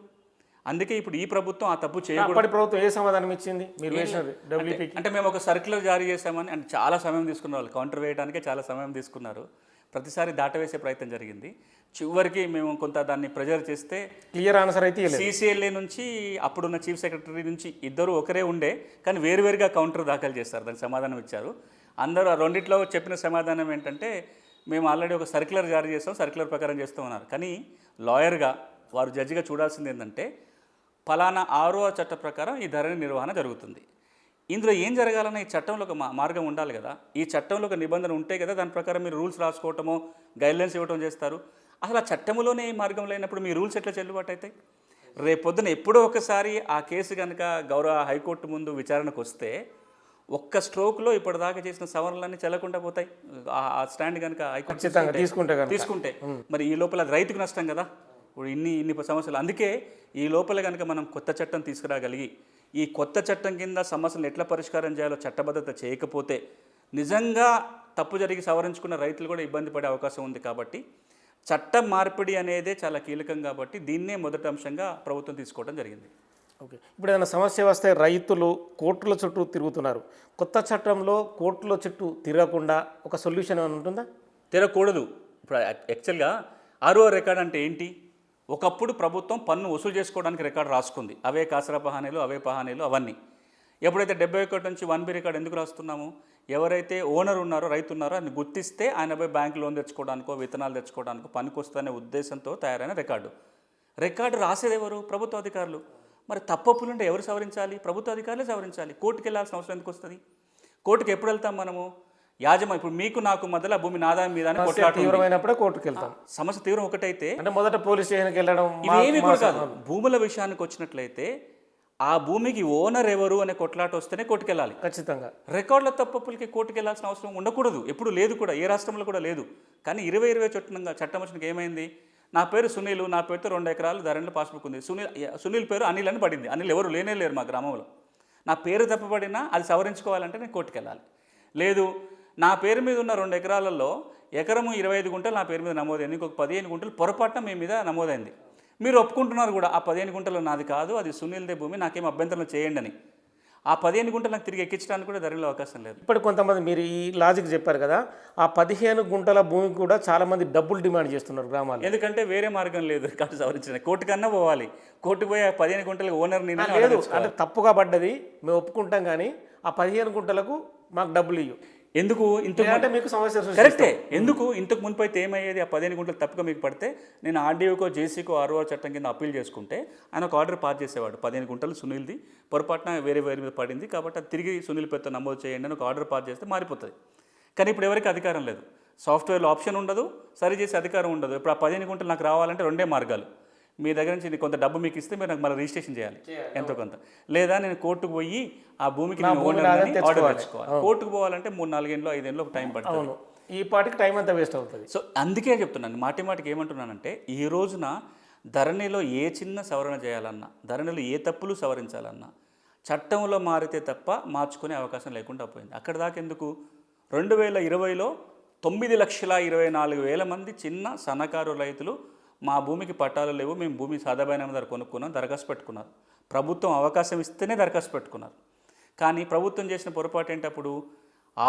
అందుకే ఇప్పుడు ఈ ప్రభుత్వం ఆ తప్పు చేయకూడదు. ప్రభుత్వం ఏ సమాధానం ఇచ్చింది? మీరు అంటే మేము ఒక సర్క్యులర్ జారీ చేశామని, అంటే చాలా సమయం తీసుకున్న వాళ్ళు కౌంటర్ వేయడానికే చాలా సమయం తీసుకున్నారు. ప్రతిసారి దాటవేసే ప్రయత్నం జరిగింది. చివరికి మేము కొంత దాన్ని ప్రెజర్ చేస్తే క్లియర్ ఆన్సర్ అయితే సీసీఎల్ఏ నుంచి అప్పుడున్న చీఫ్ సెక్రటరీ నుంచి ఇద్దరు ఒకరే ఉండే, కానీ వేరువేరుగా కౌంటర్ దాఖలు చేస్తారు. దానికి సమాధానం ఇచ్చారు. అందరూ ఆ రెండిట్లో చెప్పిన సమాధానం ఏంటంటే, మేము ఆల్రెడీ ఒక సర్క్యులర్ జారీ చేస్తాం, సర్క్యులర్ ప్రకారం చేస్తామన్నారు. కానీ లాయర్గా వారు జడ్జిగా చూడాల్సింది ఏంటంటే, ఫలానా 6వ చట్ట ప్రకారం ఈ ధరణి నిర్వహణ జరుగుతుంది. ఇందులో ఏం జరగాలన్నా ఈ చట్టంలో ఒక మార్గం ఉండాలి కదా. ఈ చట్టంలో ఒక నిబంధన ఉంటే కదా దాని ప్రకారం మీరు రూల్స్ రాసుకోవటమో గైడ్లైన్స్ ఇవ్వటం చేస్తారు. అసలు ఆ చట్టంలోనే ఈ మార్గం లేనప్పుడు మీ రూల్స్ ఎట్లా చెల్లుబాటు అవుతాయి? రేపొద్దున ఎప్పుడో ఒకసారి ఆ కేసు కనుక గౌరవ హైకోర్టు ముందు విచారణకు వస్తే ఒక్క స్ట్రోక్లో ఇప్పటిదాకా చేసిన సవరణలన్నీ చెల్లకుండా పోతాయి. ఆ స్టాండ్ కనుక హైకోర్టు తీసుకుంటే మరి ఈ లోపల అది రైతుకు నష్టం కదా. ఇప్పుడు ఇన్ని సమస్యలు. అందుకే ఈ లోపల కనుక మనం కొత్త చట్టం తీసుకురాగలిగి ఈ కొత్త చట్టం కింద సమస్యలను ఎట్లా పరిష్కారం చేయాలో చట్టబద్ధత చేయకపోతే నిజంగా తప్పు జరిగి సవరించుకున్న రైతులు కూడా ఇబ్బంది పడే అవకాశం ఉంది. కాబట్టి చట్టం మార్పిడి అనేదే చాలా కీలకం. కాబట్టి దీన్నే మొదటి అంశంగా ప్రభుత్వం తీసుకోవడం జరిగింది. ఓకే, ఇప్పుడు ఏదైనా సమస్య వస్తే రైతులు కోర్టుల చుట్టూ తిరుగుతున్నారు. కొత్త చట్టంలో కోర్టుల చుట్టూ తిరగకుండా ఒక సొల్యూషన్ ఏమైనా ఉంటుందా? తిరగకూడదు. ఇప్పుడు యాక్చువల్గా 6వ రికార్డ్ అంటే ఏంటి? ఒకప్పుడు ప్రభుత్వం పన్ను వసూలు చేసుకోవడానికి రికార్డు రాసుకుంది. అవే కాసరా పహానీలు, అవే పహానీలు, అవన్నీ. ఎప్పుడైతే 71 నుంచి 1B రికార్డు ఎందుకు రాస్తున్నాము? ఎవరైతే ఓనర్ ఉన్నారో, రైతు ఉన్నారో అని గుర్తిస్తే ఆయన పోయి బ్యాంక్ లోన్ తెచ్చుకోవడానికో విత్తనాలు తెచ్చుకోవడానికో పనికొస్తుందనే ఉద్దేశంతో తయారైన రికార్డు రాసేది ఎవరు? ప్రభుత్వ అధికారులు. మరి తప్పొప్పులుంటే ఎవరు సవరించాలి? ప్రభుత్వ అధికారులే సవరించాలి. కోర్టుకు వెళ్ళాల్సిన అవసరం ఎందుకు వస్తుంది? కోర్టుకు ఎప్పుడు వెళ్తాం మనము? ఇప్పుడు మీకు నాకు మధ్యలో భూమి నాదాయం మీద తీవ్రమైనప్పుడే కోర్టుకు వెళ్తాం. సమస్య తీవ్రం ఒకటైతే అంటే మొదట పోలీస్ స్టేషన్కి వెళ్ళడం ఇవేమి కూడా కాదు. భూముల విషయానికి వచ్చినట్లయితే ఆ భూమికి ఓనర్ ఎవరు అనే కొట్లాట వస్తేనే కోర్టుకు వెళ్ళాలి ఖచ్చితంగా. రికార్డుల తప్పప్పులకి కోర్టుకు వెళ్ళాల్సిన అవసరం ఉండకూడదు. ఎప్పుడు లేదు కూడా, ఏ రాష్ట్రంలో కూడా లేదు. కానీ 2020 చట్టం వచ్చినాక ఏమైంది? నా పేరు సునీల్, నా పేరుతో 2 ఎకరాలు ధరణిలో పాస్బుక్ ఉంది. సునీల్ పేరు అనిల్ అని పడింది. అనిల్ ఎవరు లేరు మా గ్రామంలో. నా పేరు తప్పబడినా అది సవరించుకోవాలంటే నేను కోర్టుకు వెళ్ళాలి. లేదు, నా పేరు మీద ఉన్న 2 ఎకరాలలో ఎకరము 25 గుంటలు నా పేరు మీద నమోదైంది, ఇంకొక 15 గుంటలు పొరపాటున మీ మీద నమోదైంది. మీరు ఒప్పుకుంటున్నారు కూడా ఆ 15 గుంటలు నాది కాదు, అది సునీల్దే భూమి, నాకేం అభ్యంతరం చేయండి అని. ఆ 15 గుంటలు నాకు తిరిగి ఎక్కించడానికి కూడా ధరణిలో అవకాశం లేదు. ఇప్పుడు కొంతమంది మీరు ఈ లాజిక్ చెప్పారు కదా, ఆ 15 గుంటల భూమికి కూడా చాలామంది డబ్బులు డిమాండ్ చేస్తున్నారు గ్రామాలు. ఎందుకంటే వేరే మార్గం లేదు రికార్డు సవరించిన. కోర్టు కన్నా పోవాలి. కోర్టుకు పోయి ఆ 15 గుంటలకు ఓనర్ నేను లేదు అంటే తప్పుగా పడ్డది మేము ఒప్పుకుంటాం, కానీ ఆ 15 గుంటలకు మాకు డబ్బులు ఇవ్వు. ఎందుకు ఇంతకు అంటే మీకు సమస్య కరెక్టే. ఎందుకు ఇంతకు మునుపు అయితే ఏమయ్యేది, ఆ 15 గుంటలు తప్పుగా మీకు పడితే నేను ఆర్డీఓకో జేసీకో ఆర్ఓఆర్ చట్టం కింద అప్పీల్ చేసుకుంటే ఆయన ఒక ఆర్డర్ పాస్ చేసేవాడు. 15 గుంటలు సునీల్ది, పొరపాటున వేరే మీద పడింది కాబట్టి అది తిరిగి సునీల్ పేరుతో నమోదు చేయండి అని ఒక ఆర్డర్ పాస్ చేస్తే మారిపోతుంది. కానీ ఇప్పుడు ఎవరికి అధికారం లేదు. సాఫ్ట్వేర్లో ఆప్షన్ ఉండదు, సరి చేసే అధికారం ఉండదు. ఇప్పుడు ఆ 15 గుంటలు నాకు రావాలంటే రెండే మార్గాలు. మీ దగ్గర నుంచి కొంత డబ్బు మీకు ఇస్తే మీరు నాకు మళ్ళీ రిజిస్ట్రేషన్ చేయాలి ఎంతో కొంత, లేదా నేను కోర్టుకు పోయి ఆ భూమికి నేను ఓనర్ అని ఆర్డర్ తెచ్చుకోవాలి. కోర్టుకు పోవాలంటే 3-4 ఏళ్ళు 5 ఏళ్ళు టైం పడుతుంది. ఈ పాటికి టైం అంతా వేస్ట్ అవుతుంది. సో అందుకే చెప్తున్నాను, మాటికి ఏమంటున్నానంటే ఈ రోజున ధరణిలో ఏ చిన్న సవరణ చేయాలన్నా, ధరణిలో ఏ తప్పులు సవరించాలన్నా చట్టంలో మారితే తప్ప మార్చుకునే అవకాశం లేకుండా పోయింది. అక్కడ దాకా ఎందుకు, 2020లో 9,24,000 మంది చిన్న సన్నకారు రైతులు మా భూమికి పట్టాలు లేవు, మేము భూమి సాదాబైనామా ధర కొనుక్కున్నాం, దరఖాస్తు పెట్టుకున్నారు. ప్రభుత్వం అవకాశం ఇస్తేనే దరఖాస్తు పెట్టుకున్నారు. కానీ ప్రభుత్వం చేసిన పొరపాటు ఏంటి, అప్పుడు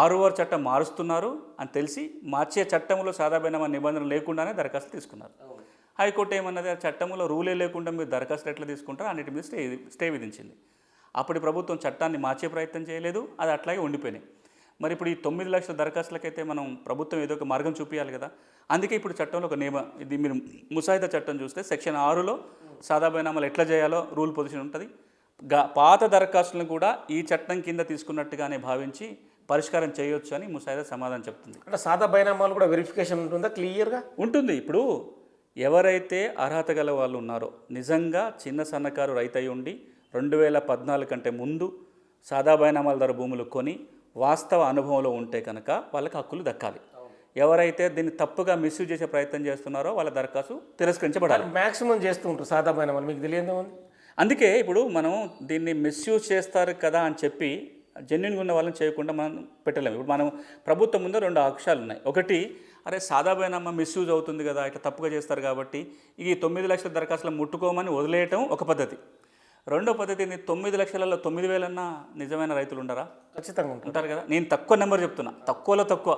ఆర్ఓఆర్ చట్టం మారుస్తున్నారు అని తెలిసి మార్చే చట్టంలో సాదాబైనామా నిబంధన లేకుండానే దరఖాస్తు తీసుకున్నారు. హైకోర్టు ఏమన్నది, ఆ చట్టంలో రూలే లేకుండా మీరు దరఖాస్తు ఎట్లా తీసుకుంటారో అన్నిటి మీద స్టే విధించింది. అప్పుడు ప్రభుత్వం చట్టాన్ని మార్చే ప్రయత్నం చేయలేదు, అది అట్లాగే ఉండిపోయినాయి. మరి ఇప్పుడు ఈ 9 లక్షల దరఖాస్తులకైతే మనం ప్రభుత్వం ఏదో ఒక మార్గం చూపించాలి కదా. అందుకే ఇప్పుడు చట్టంలో ఒక నియమం, ఇది మీరు ముసాయిదా చట్టం చూస్తే సెక్షన్ 6లో సాదాబైనామాలు ఎట్లా చేయాలో రూల్ పొజిషన్ ఉంటుంది. పాత దరఖాస్తులను కూడా ఈ చట్టం కింద తీసుకున్నట్టుగానే భావించి పరిష్కారం చేయొచ్చు అని ముసాయిదా సమాధానం చెప్తుంది. అంటే సాదాబైనామాలు కూడా వెరిఫికేషన్ ఉంటుందా, క్లియర్గా ఉంటుంది. ఇప్పుడు ఎవరైతే అర్హత గల వాళ్ళు ఉన్నారో, నిజంగా చిన్న సన్నకారు రైతు అయి ఉండి 2014 కంటే ముందు సాదాబైనామాల ధర భూములు కొని వాస్తవ అనుభవంలో ఉంటే కనుక వాళ్ళకి హక్కులు దక్కాలి. ఎవరైతే దీన్ని తప్పుగా మిస్యూజ్ చేసే ప్రయత్నం చేస్తున్నారో వాళ్ళ దరఖాస్తు తిరస్కరించబడాలి. మ్యాక్సిమం చేస్తూ ఉంటారు సాదాబైనామాలు, మీకు తెలియదు. అందుకే ఇప్పుడు మనం దీన్ని మిస్యూజ్ చేస్తారు కదా అని చెప్పి జెన్యున్గా ఉన్న వాళ్ళని చేయకుండా మనం పెట్టలేము. ఇప్పుడు మనం ప్రభుత్వం ముందు 2 అంశాలు ఉన్నాయి. ఒకటి, అరే సాదాబైనామా మిస్యూజ్ అవుతుంది కదా, ఇట్లా తప్పుగా చేస్తారు కాబట్టి ఈ 9 లక్షల దరఖాస్తులు ముట్టుకోమని వదిలేయటం ఒక పద్ధతి. రెండో పద్ధతి, 9 లక్షలలో 9,000 అన్నా నిజమైన రైతులు ఉండరా? ఖచ్చితంగా ఉంటారు కదా. నేను తక్కువ నెంబర్ చెప్తున్నా, తక్కువలో తక్కువ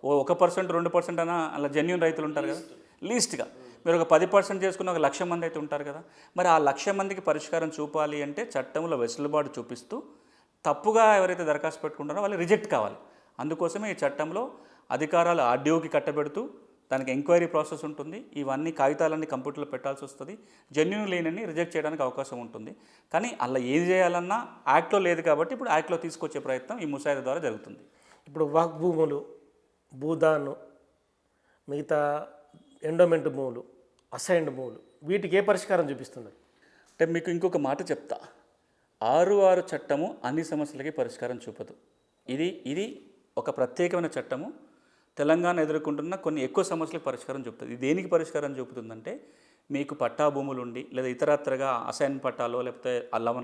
1%, 2% అన్నా అలా జెన్యూన్ రైతులు ఉంటారు కదా. లీస్ట్గా మీరు ఒక 10% చేసుకున్న 1,00,000 మంది అయితే ఉంటారు కదా. మరి ఆ 1,00,000 మందికి పరిష్కారం చూపాలి అంటే చట్టంలో వెసులుబాటు చూపిస్తూ తప్పుగా ఎవరైతే దరఖాస్తు పెట్టుకుంటారో వాళ్ళు రిజెక్ట్ కావాలి. అందుకోసమే ఈ చట్టంలో అధికారాలు ఆర్డీఓకి కట్టబెడుతూ దానికి ఎంక్వైరీ ప్రాసెస్ ఉంటుంది. ఇవన్నీ కాగితాలన్నీ కంప్యూటర్లో పెట్టాల్సి వస్తుంది. జెన్యూన్ లేనని రిజెక్ట్ చేయడానికి అవకాశం ఉంటుంది. కానీ అలా ఏది చేయాలన్నా యాక్ట్లో లేదు కాబట్టి ఇప్పుడు యాక్ట్లో తీసుకొచ్చే ప్రయత్నం ఈ ముసాయిదా ద్వారా జరుగుతుంది. ఇప్పుడు వక్ఫ్ భూములు, భూదాను, మిగతా ఎండోమెంట్ భూములు, అసైన్డ్ భూములు, వీటికి ఏ పరిష్కారం చూపిస్తున్నారు? అంటే మీకు ఇంకొక మాట చెప్తా, 6 చట్టము అన్ని సమస్యలకి పరిష్కారం చూపదు. ఇది ఒక ప్రత్యేకమైన చట్టము. తెలంగాణ ఎదుర్కొంటున్న కొన్ని ఎక్కువ సమస్యలకు పరిష్కారం చూపుతుంది. ఇది దేనికి పరిష్కారం చూపుతుందంటే, మీకు పట్టా భూములు ఉండి లేదా ఇతరత్రగా అసైన్ పట్టాలో లేకపోతే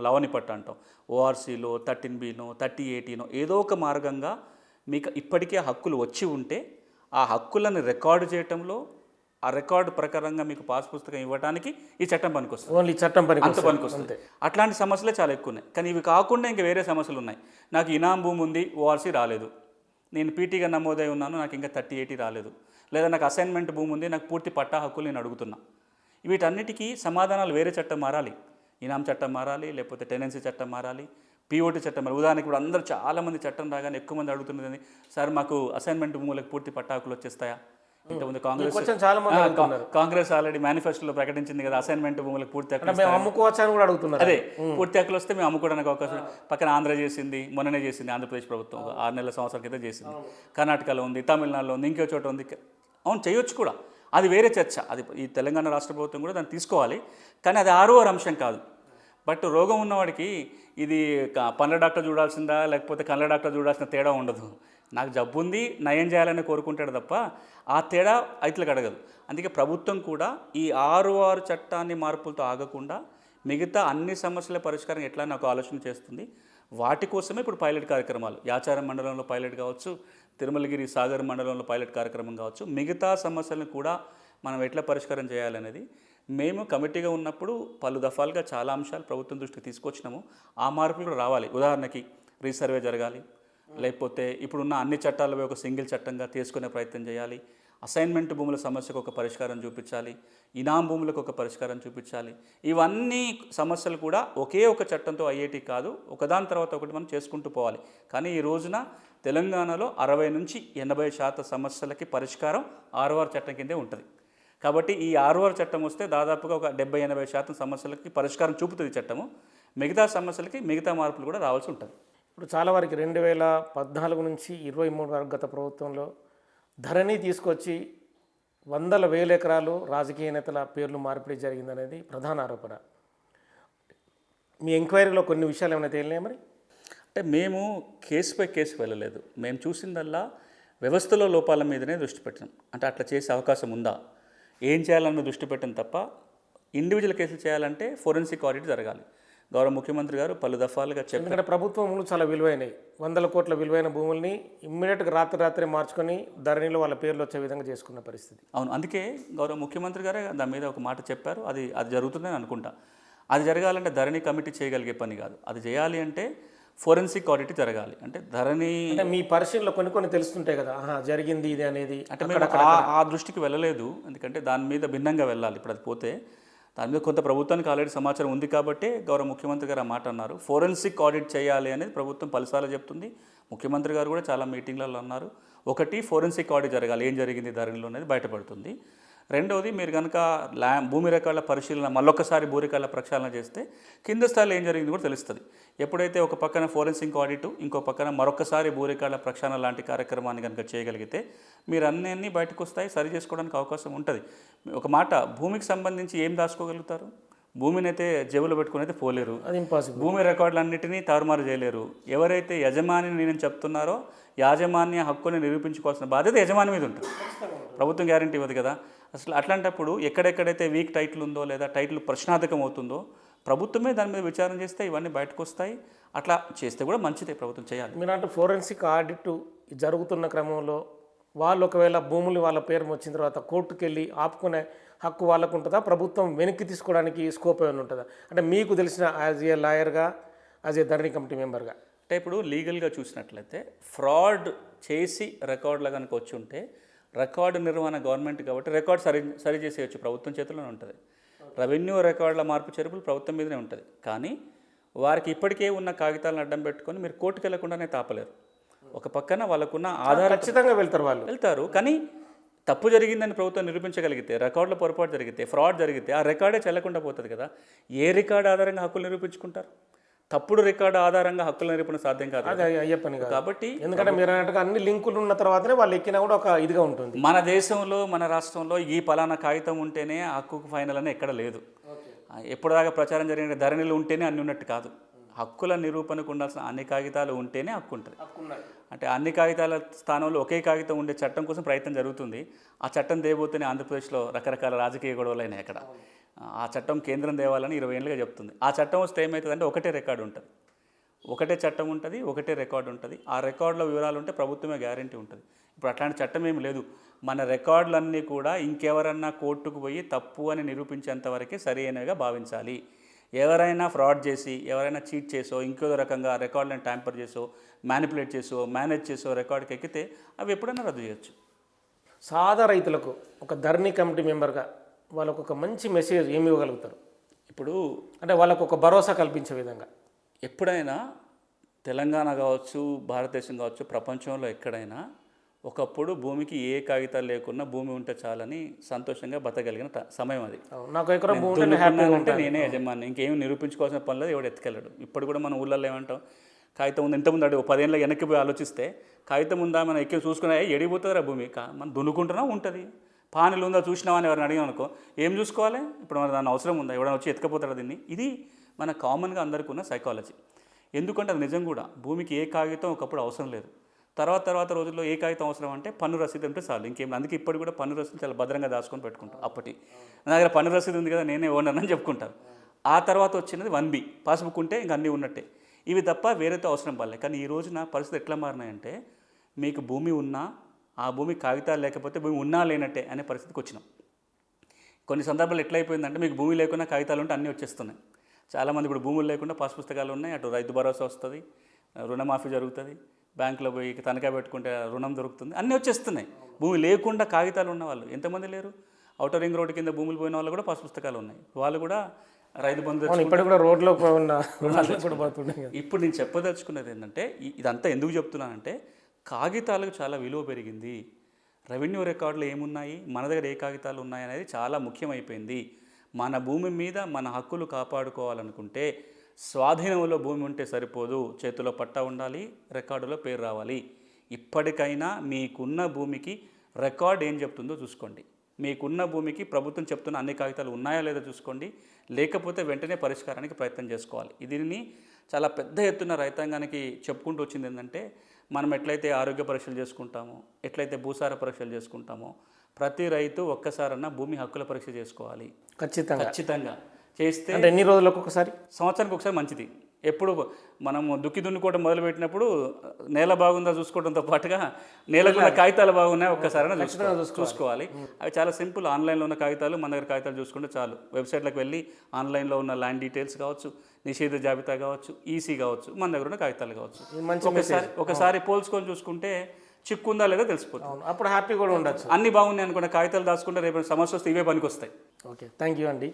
లవణి పట్టా అంటాం, ఓఆర్సీలో 13B నో 3080నో ఏదో ఒక మార్గంగా మీకు ఇప్పటికే హక్కులు వచ్చి ఉంటే ఆ హక్కులను రికార్డు చేయటంలో, ఆ రికార్డు ప్రకారంగా మీకు పాస్ పుస్తకం ఇవ్వడానికి ఈ చట్టం పనికొస్తుంది. ఓన్లీ చట్టం పనికొస్తుంది. అట్లాంటి సమస్యలే చాలా ఎక్కువ ఉన్నాయి. కానీ ఇవి కాకుండా ఇంకా వేరే సమస్యలు ఉన్నాయి. నాకు ఇనాం భూమి ఉంది, ఓఆర్సీ రాలేదు, నేను పీటీగా నమోదై ఉన్నాను, నాకు ఇంకా 3080 రాలేదు, లేదా నాకు అసైన్మెంట్ భూమి ఉంది, నాకు పూర్తి పట్టా హక్కులు నేను అడుగుతున్నా. వీటన్నిటికీ సమాధానాలు వేరే చట్టం మారాలి. ఇనాం చట్టం మారాలి, లేకపోతే టెనెన్సీ చట్టం మారాలి, పిఓటి చట్టం మారాలి. ఉదాహరణకి ఇప్పుడు అందరూ చాలామంది చట్టం రాగానే ఎక్కువ మంది అడుగుతున్నది, సార్ మాకు అసైన్మెంట్ భూములకు పూర్తి పట్టా హక్కులు వచ్చేస్తాయా? ఇంతకుముందు కాంగ్రెస్ ఆల్రెడీ మేనిఫెస్టోలో ప్రకటించింది కదా, అసైన్మెంట్ భూములకు పూర్తి హక్కులు అమ్ముకోవచ్చని కూడా అడుగుతున్నారు. అదే పూర్తి హక్కులు వస్తే మేము అమ్ముకోవడానికి అవకాశం. పక్కన ఆంధ్ర చేసింది, మొన్ననే చేసింది ఆంధ్రప్రదేశ్ ప్రభుత్వం, 6 నెలల సంవత్సరాల క్రితం చేసింది. కర్ణాటకలో ఉంది, తమిళనాడులో ఉంది, ఇంకో చోట ఉంది. అవును, చేయొచ్చు కూడా, అది వేరే చర్చ. అది ఈ తెలంగాణ రాష్ట్ర ప్రభుత్వం కూడా దాన్ని తీసుకోవాలి. కానీ అది 6వ అంశం కాదు. బట్ రోగం ఉన్నవాడికి ఇది పండ్ల డాక్టర్ చూడాల్సిందా లేకపోతే కళ్ళ డాక్టర్ చూడాల్సిన తేడా ఉండదు. నాకు జబ్బు ఉంది, నయం చేయాలని కోరుకుంటాడు తప్ప ఆ తేడా రైతులకు అడగదు. అందుకే ప్రభుత్వం కూడా ఈ 6 చట్టాన్ని మార్పులతో ఆగకుండా మిగతా అన్ని సమస్యల పరిష్కారం ఎట్లా నాకు ఆలోచన చేస్తుంది. వాటి కోసమే ఇప్పుడు పైలట్ కార్యక్రమాలు, యాచారం మండలంలో పైలట్ కావచ్చు, తిరుమలగిరి సాగర్ మండలంలో పైలట్ కార్యక్రమం కావచ్చు, మిగతా సమస్యలను కూడా మనం ఎట్లా పరిష్కారం చేయాలనేది మేము కమిటీగా ఉన్నప్పుడు పలు దఫాలుగా చాలా అంశాలు ప్రభుత్వం దృష్టికి తీసుకొచ్చినాము. ఆ మార్పులు కూడా రావాలి. ఉదాహరణకి రీసర్వే జరగాలి, లేకపోతే ఇప్పుడున్న అన్ని చట్టాలపై ఒక సింగిల్ చట్టంగా తీసుకునే ప్రయత్నం చేయాలి. అసైన్మెంట్ భూముల సమస్యకు ఒక పరిష్కారం చూపించాలి, ఇనాం భూములకు ఒక పరిష్కారం చూపించాలి. ఇవన్నీ సమస్యలు కూడా ఒకే ఒక చట్టంతో అయ్యేటి కాదు, ఒకదాని తర్వాత ఒకటి మనం చేసుకుంటూ పోవాలి. కానీ ఈ రోజున తెలంగాణలో 60 నుంచి 80% సమస్యలకి పరిష్కారం ఆర్ఓఆర్ చట్టం కిందే ఉంటుంది. కాబట్టి ఈ ఆర్ఓఆర్ చట్టం వస్తే దాదాపుగా ఒక 70-80% సమస్యలకి పరిష్కారం చూపుతుంది చట్టము. మిగతా సమస్యలకి మిగతా మార్పులు కూడా రావాల్సి ఉంటుంది. ఇప్పుడు చాలా వరకు 2014 నుంచి 23 వరకు గత ప్రభుత్వంలో ధరణి తీసుకొచ్చి వందల వేల ఎకరాలు రాజకీయ నేతల పేర్లు మార్పిడి జరిగిందనేది ప్రధాన ఆరోపణ. మీ ఎంక్వైరీలో కొన్ని విషయాలు ఏమైనా తేలినాయా మరి? అంటే మేము కేసుపై కేసు వెళ్ళలేదు. మేము చూసిందల్లా వ్యవస్థలో లోపాల మీదనే దృష్టి పెట్టాం. అంటే అట్లా చేసే అవకాశం ఉందా, ఏం చేయాలన్న దృష్టి పెట్టాం తప్ప ఇండివిజువల్ కేసులు చేయాలంటే ఫోరెన్సిక్ ఆడిట్ జరగాలి. గౌరవ ముఖ్యమంత్రి గారు పలు దఫాలుగా చెప్పారు. ఎందుకంటే ప్రభుత్వ భూములు చాలా విలువైనవి, 100 కోట్ల విలువైన భూముల్ని ఇమ్మీడియట్గా రాత్రే మార్చుకొని ధరణిలో వాళ్ళ పేర్లు వచ్చే విధంగా చేసుకున్న పరిస్థితి. అవును, అందుకే గౌరవ ముఖ్యమంత్రి గారే దాని మీద ఒక మాట చెప్పారు. అది జరుగుతుందని అనుకుంటా. అది జరగాలంటే ధరణి కమిటీ చేయగలిగే పని కాదు. అది చేయాలి అంటే ఫోరెన్సిక్ ఆడిట్ జరగాలి. అంటే ధరణి అంటే మీ పరిశీలనలో కొన్ని తెలుస్తుంటాయి కదా, జరిగింది ఇది అనేది. అంటే మేము ఆ దృష్టికి వెళ్ళలేదు. ఎందుకంటే దాని మీద భిన్నంగా వెళ్ళాలి. ఇప్పుడు అది పోతే దాని మీద కొంత ప్రభుత్వానికి ఆల్రెడీ సమాచారం ఉంది కాబట్టి గౌరవ ముఖ్యమంత్రి గారు ఆ మాట అన్నారు. ఫోరెన్సిక్ ఆడిట్ చేయాలి అనేది ప్రభుత్వం పలుసార్లు చెప్తుంది. ముఖ్యమంత్రి గారు కూడా చాలా మీటింగ్లలో అన్నారు. ఒకటి, ఫోరెన్సిక్ ఆడిట్ జరగాలి, ఏం జరిగింది ధరణిలో అనేది బయటపడుతుంది. రెండవది, మీరు కనుక భూమి రికార్డుల పరిశీలన మళ్ళొకసారి భూ రికార్డుల ప్రక్షాళన చేస్తే కింద స్థాయిలో ఏం జరిగింది కూడా తెలుస్తుంది. ఎప్పుడైతే ఒక పక్కన ఫోరెన్సిక్ ఆడిట్, ఇంకో పక్కన మరొకసారి భూ రికార్డుల ప్రక్షాళన లాంటి కార్యక్రమాన్ని కనుక చేయగలిగితే మీరు అన్నీ బయటకు వస్తాయి, సరి చేసుకోవడానికి అవకాశం ఉంటుంది. ఒక మాట, భూమికి సంబంధించి ఏం దాచుకోగలుగుతారు? భూమిని అయితే జేబులో పెట్టుకుని అయితే పోలేరు. అది ఇంపాసిబుల్. భూమి రికార్డులన్నింటినీ తారుమారు చేయలేరు. ఎవరైతే యజమానిని నేను చెప్తున్నారో యాజమాన్య హక్కుని నిరూపించుకోవాల్సిన బాధ్యత యజమాని మీద ఉంటుంది. ప్రభుత్వం గ్యారంటీ ఇవ్వదు కదా. అసలు అట్లాంటప్పుడు ఎక్కడెక్కడైతే వీక్ టైటిల్ ఉందో లేదా టైటిల్ ప్రశ్నార్థకం అవుతుందో ప్రభుత్వమే దాని మీద విచారణ చేస్తే ఇవన్నీ బయటకు వస్తాయి. అట్లా చేస్తే కూడా మంచిదే, ప్రభుత్వం చేయాలి. మీరు అంటే ఫోరెన్సిక్ ఆడిట్ జరుగుతున్న క్రమంలో వాళ్ళు ఒకవేళ భూములు వాళ్ళ పేరు వచ్చిన తర్వాత కోర్టుకు వెళ్ళి ఆపుకునే హక్కు వాళ్ళకు ఉంటుందా? ప్రభుత్వం వెనక్కి తీసుకోవడానికి స్కోప్ ఏమైనా ఉంటుందా? అంటే మీకు తెలిసిన యాజ్ ఏ లాయర్గా, యాజ్ ఏ ధరణి కమిటీ మెంబర్గా. అంటే ఇప్పుడు లీగల్గా చూసినట్లయితే ఫ్రాడ్ చేసి రికార్డులో కనుక వచ్చి ఉంటే రికార్డు నిర్వహణ గవర్నమెంట్ కాబట్టి రికార్డు సరి చేసేయచ్చు, ప్రభుత్వం చేతిలోనే ఉంటుంది. రెవెన్యూ రికార్డుల మార్పు చేర్పులు ప్రభుత్వం మీదనే ఉంటుంది. కానీ వారికి ఇప్పటికే ఉన్న కాగితాలను అడ్డం పెట్టుకొని మీరు కోర్టుకు వెళ్లకుండానే తాపలేరు. ఒక పక్కన వాళ్ళకున్న ఆధారం ఖచ్చితంగా వెళ్తారు. కానీ తప్పు జరిగిందని ప్రభుత్వం నిరూపించగలిగితే, రికార్డులో పొరపాటు జరిగితే, ఫ్రాడ్ జరిగితే ఆ రికార్డే చెల్లకుండా పోతుంది కదా. ఏ రికార్డు ఆధారంగా హక్కులు నిరూపించుకుంటారు? తప్పుడు రికార్డు ఆధారంగా హక్కులు నిరూపణ సాధ్యం కాదు. అది అయ్యే పని కాదు. కాబట్టి ఎందుకంటే మీరు అన్నట్టుగా అన్ని లింకులు ఉన్న తర్వాతనే వాళ్ళు ఎక్కినా కూడా ఒక ఇదిగా ఉంటుంది. మన దేశంలో, మన రాష్ట్రంలో ఈ పలానా కాగితం ఉంటేనే హక్కుకు ఫైనల్ అని ఎక్కడ లేదు. ఎప్పుడుదాకా ప్రచారం జరిగిన ధరణిలు ఉంటేనే అన్ని ఉన్నట్టు కాదు. హక్కుల నిరూపణకు ఉండాల్సిన అన్ని కాగితాలు ఉంటేనే హక్కు ఉంటుంది. అంటే అన్ని కాగితాల స్థానంలో ఒకే కాగితం ఉండే చట్టం కోసం ప్రయత్నం జరుగుతుంది. ఆ చట్టం దేవోతేనే ఆంధ్రప్రదేశ్లో రకరకాల రాజకీయ గొడవలు అయినాయి. అక్కడ ఆ చట్టం కేంద్రం దేవాలని 20 ఏళ్ళుగా చెప్తుంది. ఆ చట్టం వస్తే ఏమవుతుందంటే ఒకటే రికార్డు ఉంటుంది, ఒకటే చట్టం ఉంటుంది, ఒకటే రికార్డు ఉంటుంది. ఆ రికార్డులో వివరాలు ఉంటే ప్రభుత్వమే గ్యారంటీ ఉంటుంది. ఇప్పుడు అట్లాంటి చట్టం ఏమి లేదు. మన రికార్డులన్నీ కూడా ఇంకెవరన్నా కోర్టుకు పోయి తప్పు అని నిరూపించేంత వరకే సరైనవిగా భావించాలి. ఎవరైనా ఫ్రాడ్ చేసి, ఎవరైనా చీట్ చేసో, ఇంకేదో రకంగా రికార్డులను ట్యాంపర్ చేసో, మ్యానిపులేట్ చేసో, మేనేజ్ చేసో రికార్డుకి ఎక్కితే అవి ఎప్పుడైనా రద్దు చేయొచ్చు. సాదా రైతులకు ఒక ధరణి కమిటీ మెంబర్గా వాళ్ళకు ఒక మంచి మెసేజ్ ఏమి ఇవ్వగలుగుతారు? ఇప్పుడు అంటే వాళ్ళకు ఒక భరోసా కల్పించే విధంగా. ఎప్పుడైనా తెలంగాణ కావచ్చు, భారతదేశం కావచ్చు, ప్రపంచంలో ఎక్కడైనా ఒకప్పుడు భూమికి ఏ కాగితాలు లేకున్నా భూమి ఉంటే చాలని సంతోషంగా బతకగలిగిన సమయం అది. నాకు ఎకరం అంటే నేనే యజమాని, ఇంకేం నిరూపించుకోవాల్సిన పని లేదు, ఎవడు ఎత్తుకెళ్ళడు. ఇప్పుడు కూడా మన ఊళ్ళల్లో ఏమంటాం, కాగితం ఉంది. ఇంతకుముందు అడిగి 10 ఏళ్ళ వెనక్కి పోయి ఆలోచిస్తే కాగితం ఉందా, మనం ఎక్కి చూసుకున్నా ఎడిగిపోతుందిరా భూమి, మనం దున్నుకుంటున్నా ఉంటుంది. పానులు ఉందా చూసినావా అని ఎవరిని అడిగాం అనుకో, ఏం చూసుకోవాలి, ఇప్పుడు మన దాని అవసరం ఉందా, ఎవరైనా వచ్చి ఎత్తుకపోతారా దీన్ని? ఇది మన కామన్గా అందరికీ ఉన్న సైకాలజీ. ఎందుకంటే అది నిజం కూడా. భూమికి ఏ కాగితం ఒకప్పుడు అవసరం లేదు. తర్వాత రోజుల్లో ఏ కాగితం అవసరం అంటే పన్ను రసీదు అంటే చాలు, ఇంకేం. అందుకే ఇప్పుడు కూడా పన్ను రసీదు చాలా భద్రంగా దాచుకొని పెట్టుకుంటాం. అప్పటి నా దగ్గర పన్ను రసీదు ఉంది కదా, నేనే ఓనర్ అని చెప్పుకుంటారు. ఆ తర్వాత వచ్చినది 1B పాస్బుక్ ఉంటే ఇంక అన్నీ ఉన్నట్టే. ఇవి తప్ప వేరేతో అవసరం పడలే. కానీ ఈ రోజున పరిస్థితి ఎట్లా మారినాయంటే, మీకు భూమి ఉన్నా, ఆ భూమి కాగితాలు లేకపోతే భూమి ఉన్నా లేనట్టే అనే పరిస్థితికి వచ్చినాం. కొన్ని సందర్భాలు ఎట్లయిపోయిందంటే మీకు భూమి లేకుండా కాగితాలు ఉంటే అన్నీ వచ్చేస్తున్నాయి. చాలామంది ఇప్పుడు భూములు లేకుండా పాస్ పుస్తకాలు ఉన్నాయి, అటు రైతు భరోసా వస్తుంది, రుణమాఫీ జరుగుతుంది, బ్యాంకులో పోయి తనఖా పెట్టుకుంటే రుణం దొరుకుతుంది, అన్నీ వచ్చేస్తున్నాయి. భూమి లేకుండా కాగితాలు ఉన్న వాళ్ళు ఎంతమంది లేరు? ఔటర్ రింగ్ రోడ్డు కింద భూములు పోయిన వాళ్ళు కూడా పాస్ పుస్తకాలు ఉన్నాయి, వాళ్ళు కూడా రైతు బంధు ఇప్పుడు కూడా రోడ్లో ఉన్న కూడా పోతున్నాయి. ఇప్పుడు నేను చెప్పదలుచుకున్నది ఏంటంటే ఇదంతా ఎందుకు చెప్తున్నానంటే కాగితాలకు చాలా విలువ పెరిగింది. రెవెన్యూ రికార్డులు ఏమున్నాయి, మన దగ్గర ఏ కాగితాలు ఉన్నాయి అనేది చాలా ముఖ్యమైపోయింది. మన భూమి మీద మన హక్కులు కాపాడుకోవాలనుకుంటే స్వాధీనంలో భూమి ఉంటే సరిపోదు, చేతిలో పట్టా ఉండాలి, రికార్డులో పేరు రావాలి. ఇప్పటికైనా మీకున్న భూమికి రికార్డ్ ఏం చెప్తుందో చూసుకోండి. మీకున్న భూమికి ప్రభుత్వం చెప్తున్న అన్ని కాగితాలు ఉన్నాయా లేదో చూసుకోండి. లేకపోతే వెంటనే పరిష్కారానికి ప్రయత్నం చేసుకోవాలి. దీనిని చాలా పెద్ద ఎత్తున రైతాంగానికి చెప్పుకుంటూ వచ్చింది ఏంటంటే, మనం ఎట్లయితే ఆరోగ్య పరీక్షలు చేసుకుంటామో, ఎట్లయితే భూసార పరీక్షలు చేసుకుంటామో, ప్రతి రైతు ఒక్కసారన్నా భూమి హక్కుల పరీక్ష చేసుకోవాలి. ఖచ్చితంగా చేస్తే ఎన్ని రోజులకు ఒకసారి, సంవత్సరానికి ఒకసారి మంచిది. ఎప్పుడు మనము దుక్కి దున్నుకోవడం మొదలుపెట్టినప్పుడు నేల బాగుందా చూసుకోవడంతో పాటుగా నేలకున్న కాగితాలు బాగున్నాయి ఒక్కసారైనా చూసుకోవాలి. అవి చాలా సింపుల్. ఆన్లైన్లో ఉన్న కాగితాలు మన దగ్గర కాగితాలు చూసుకుంటే చాలు. వెబ్సైట్లకు వెళ్ళి ఆన్లైన్లో ఉన్న ల్యాండ్ డీటెయిల్స్ కావచ్చు, నిషేధ జాబితా కావచ్చు, ఈసీ కావచ్చు, మన దగ్గర ఉన్న కాగితాలు కావచ్చు, ఒకసారి పోల్చుకొని చూసుకుంటే చిక్కుందా లేదా తెలిసిపోతుంది. అప్పుడు హ్యాపీ కూడా ఉండొచ్చు. అన్ని బాగున్నాయి అనుకున్న కాగితాలు దాచుకుంటే రేపు సమస్య వస్తే ఇవే పనికి వస్తాయి. ఓకే, థ్యాంక్ యూ అండి.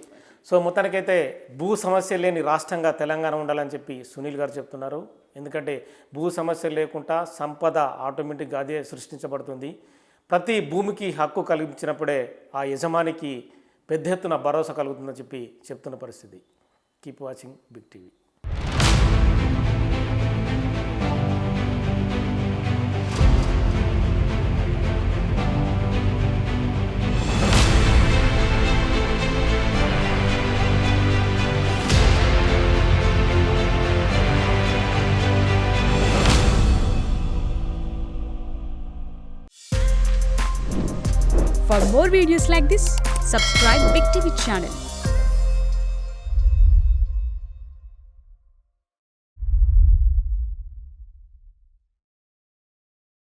సో మొత్తానికైతే భూ సమస్య లేని రాష్ట్రంగా తెలంగాణ ఉండాలని చెప్పి సునీల్ గారు చెప్తున్నారు. ఎందుకంటే భూ సమస్య లేకుండా సంపద ఆటోమేటిక్గా అదే సృష్టించబడుతుంది. ప్రతి భూమికి హక్కు కలిగించినప్పుడే ఆ యజమానికి పెద్ద ఎత్తున భరోసా కలుగుతుందని చెప్పి చెప్తున్న పరిస్థితి. Keep watching Big TV. For more videos like this, subscribe Big TV channel.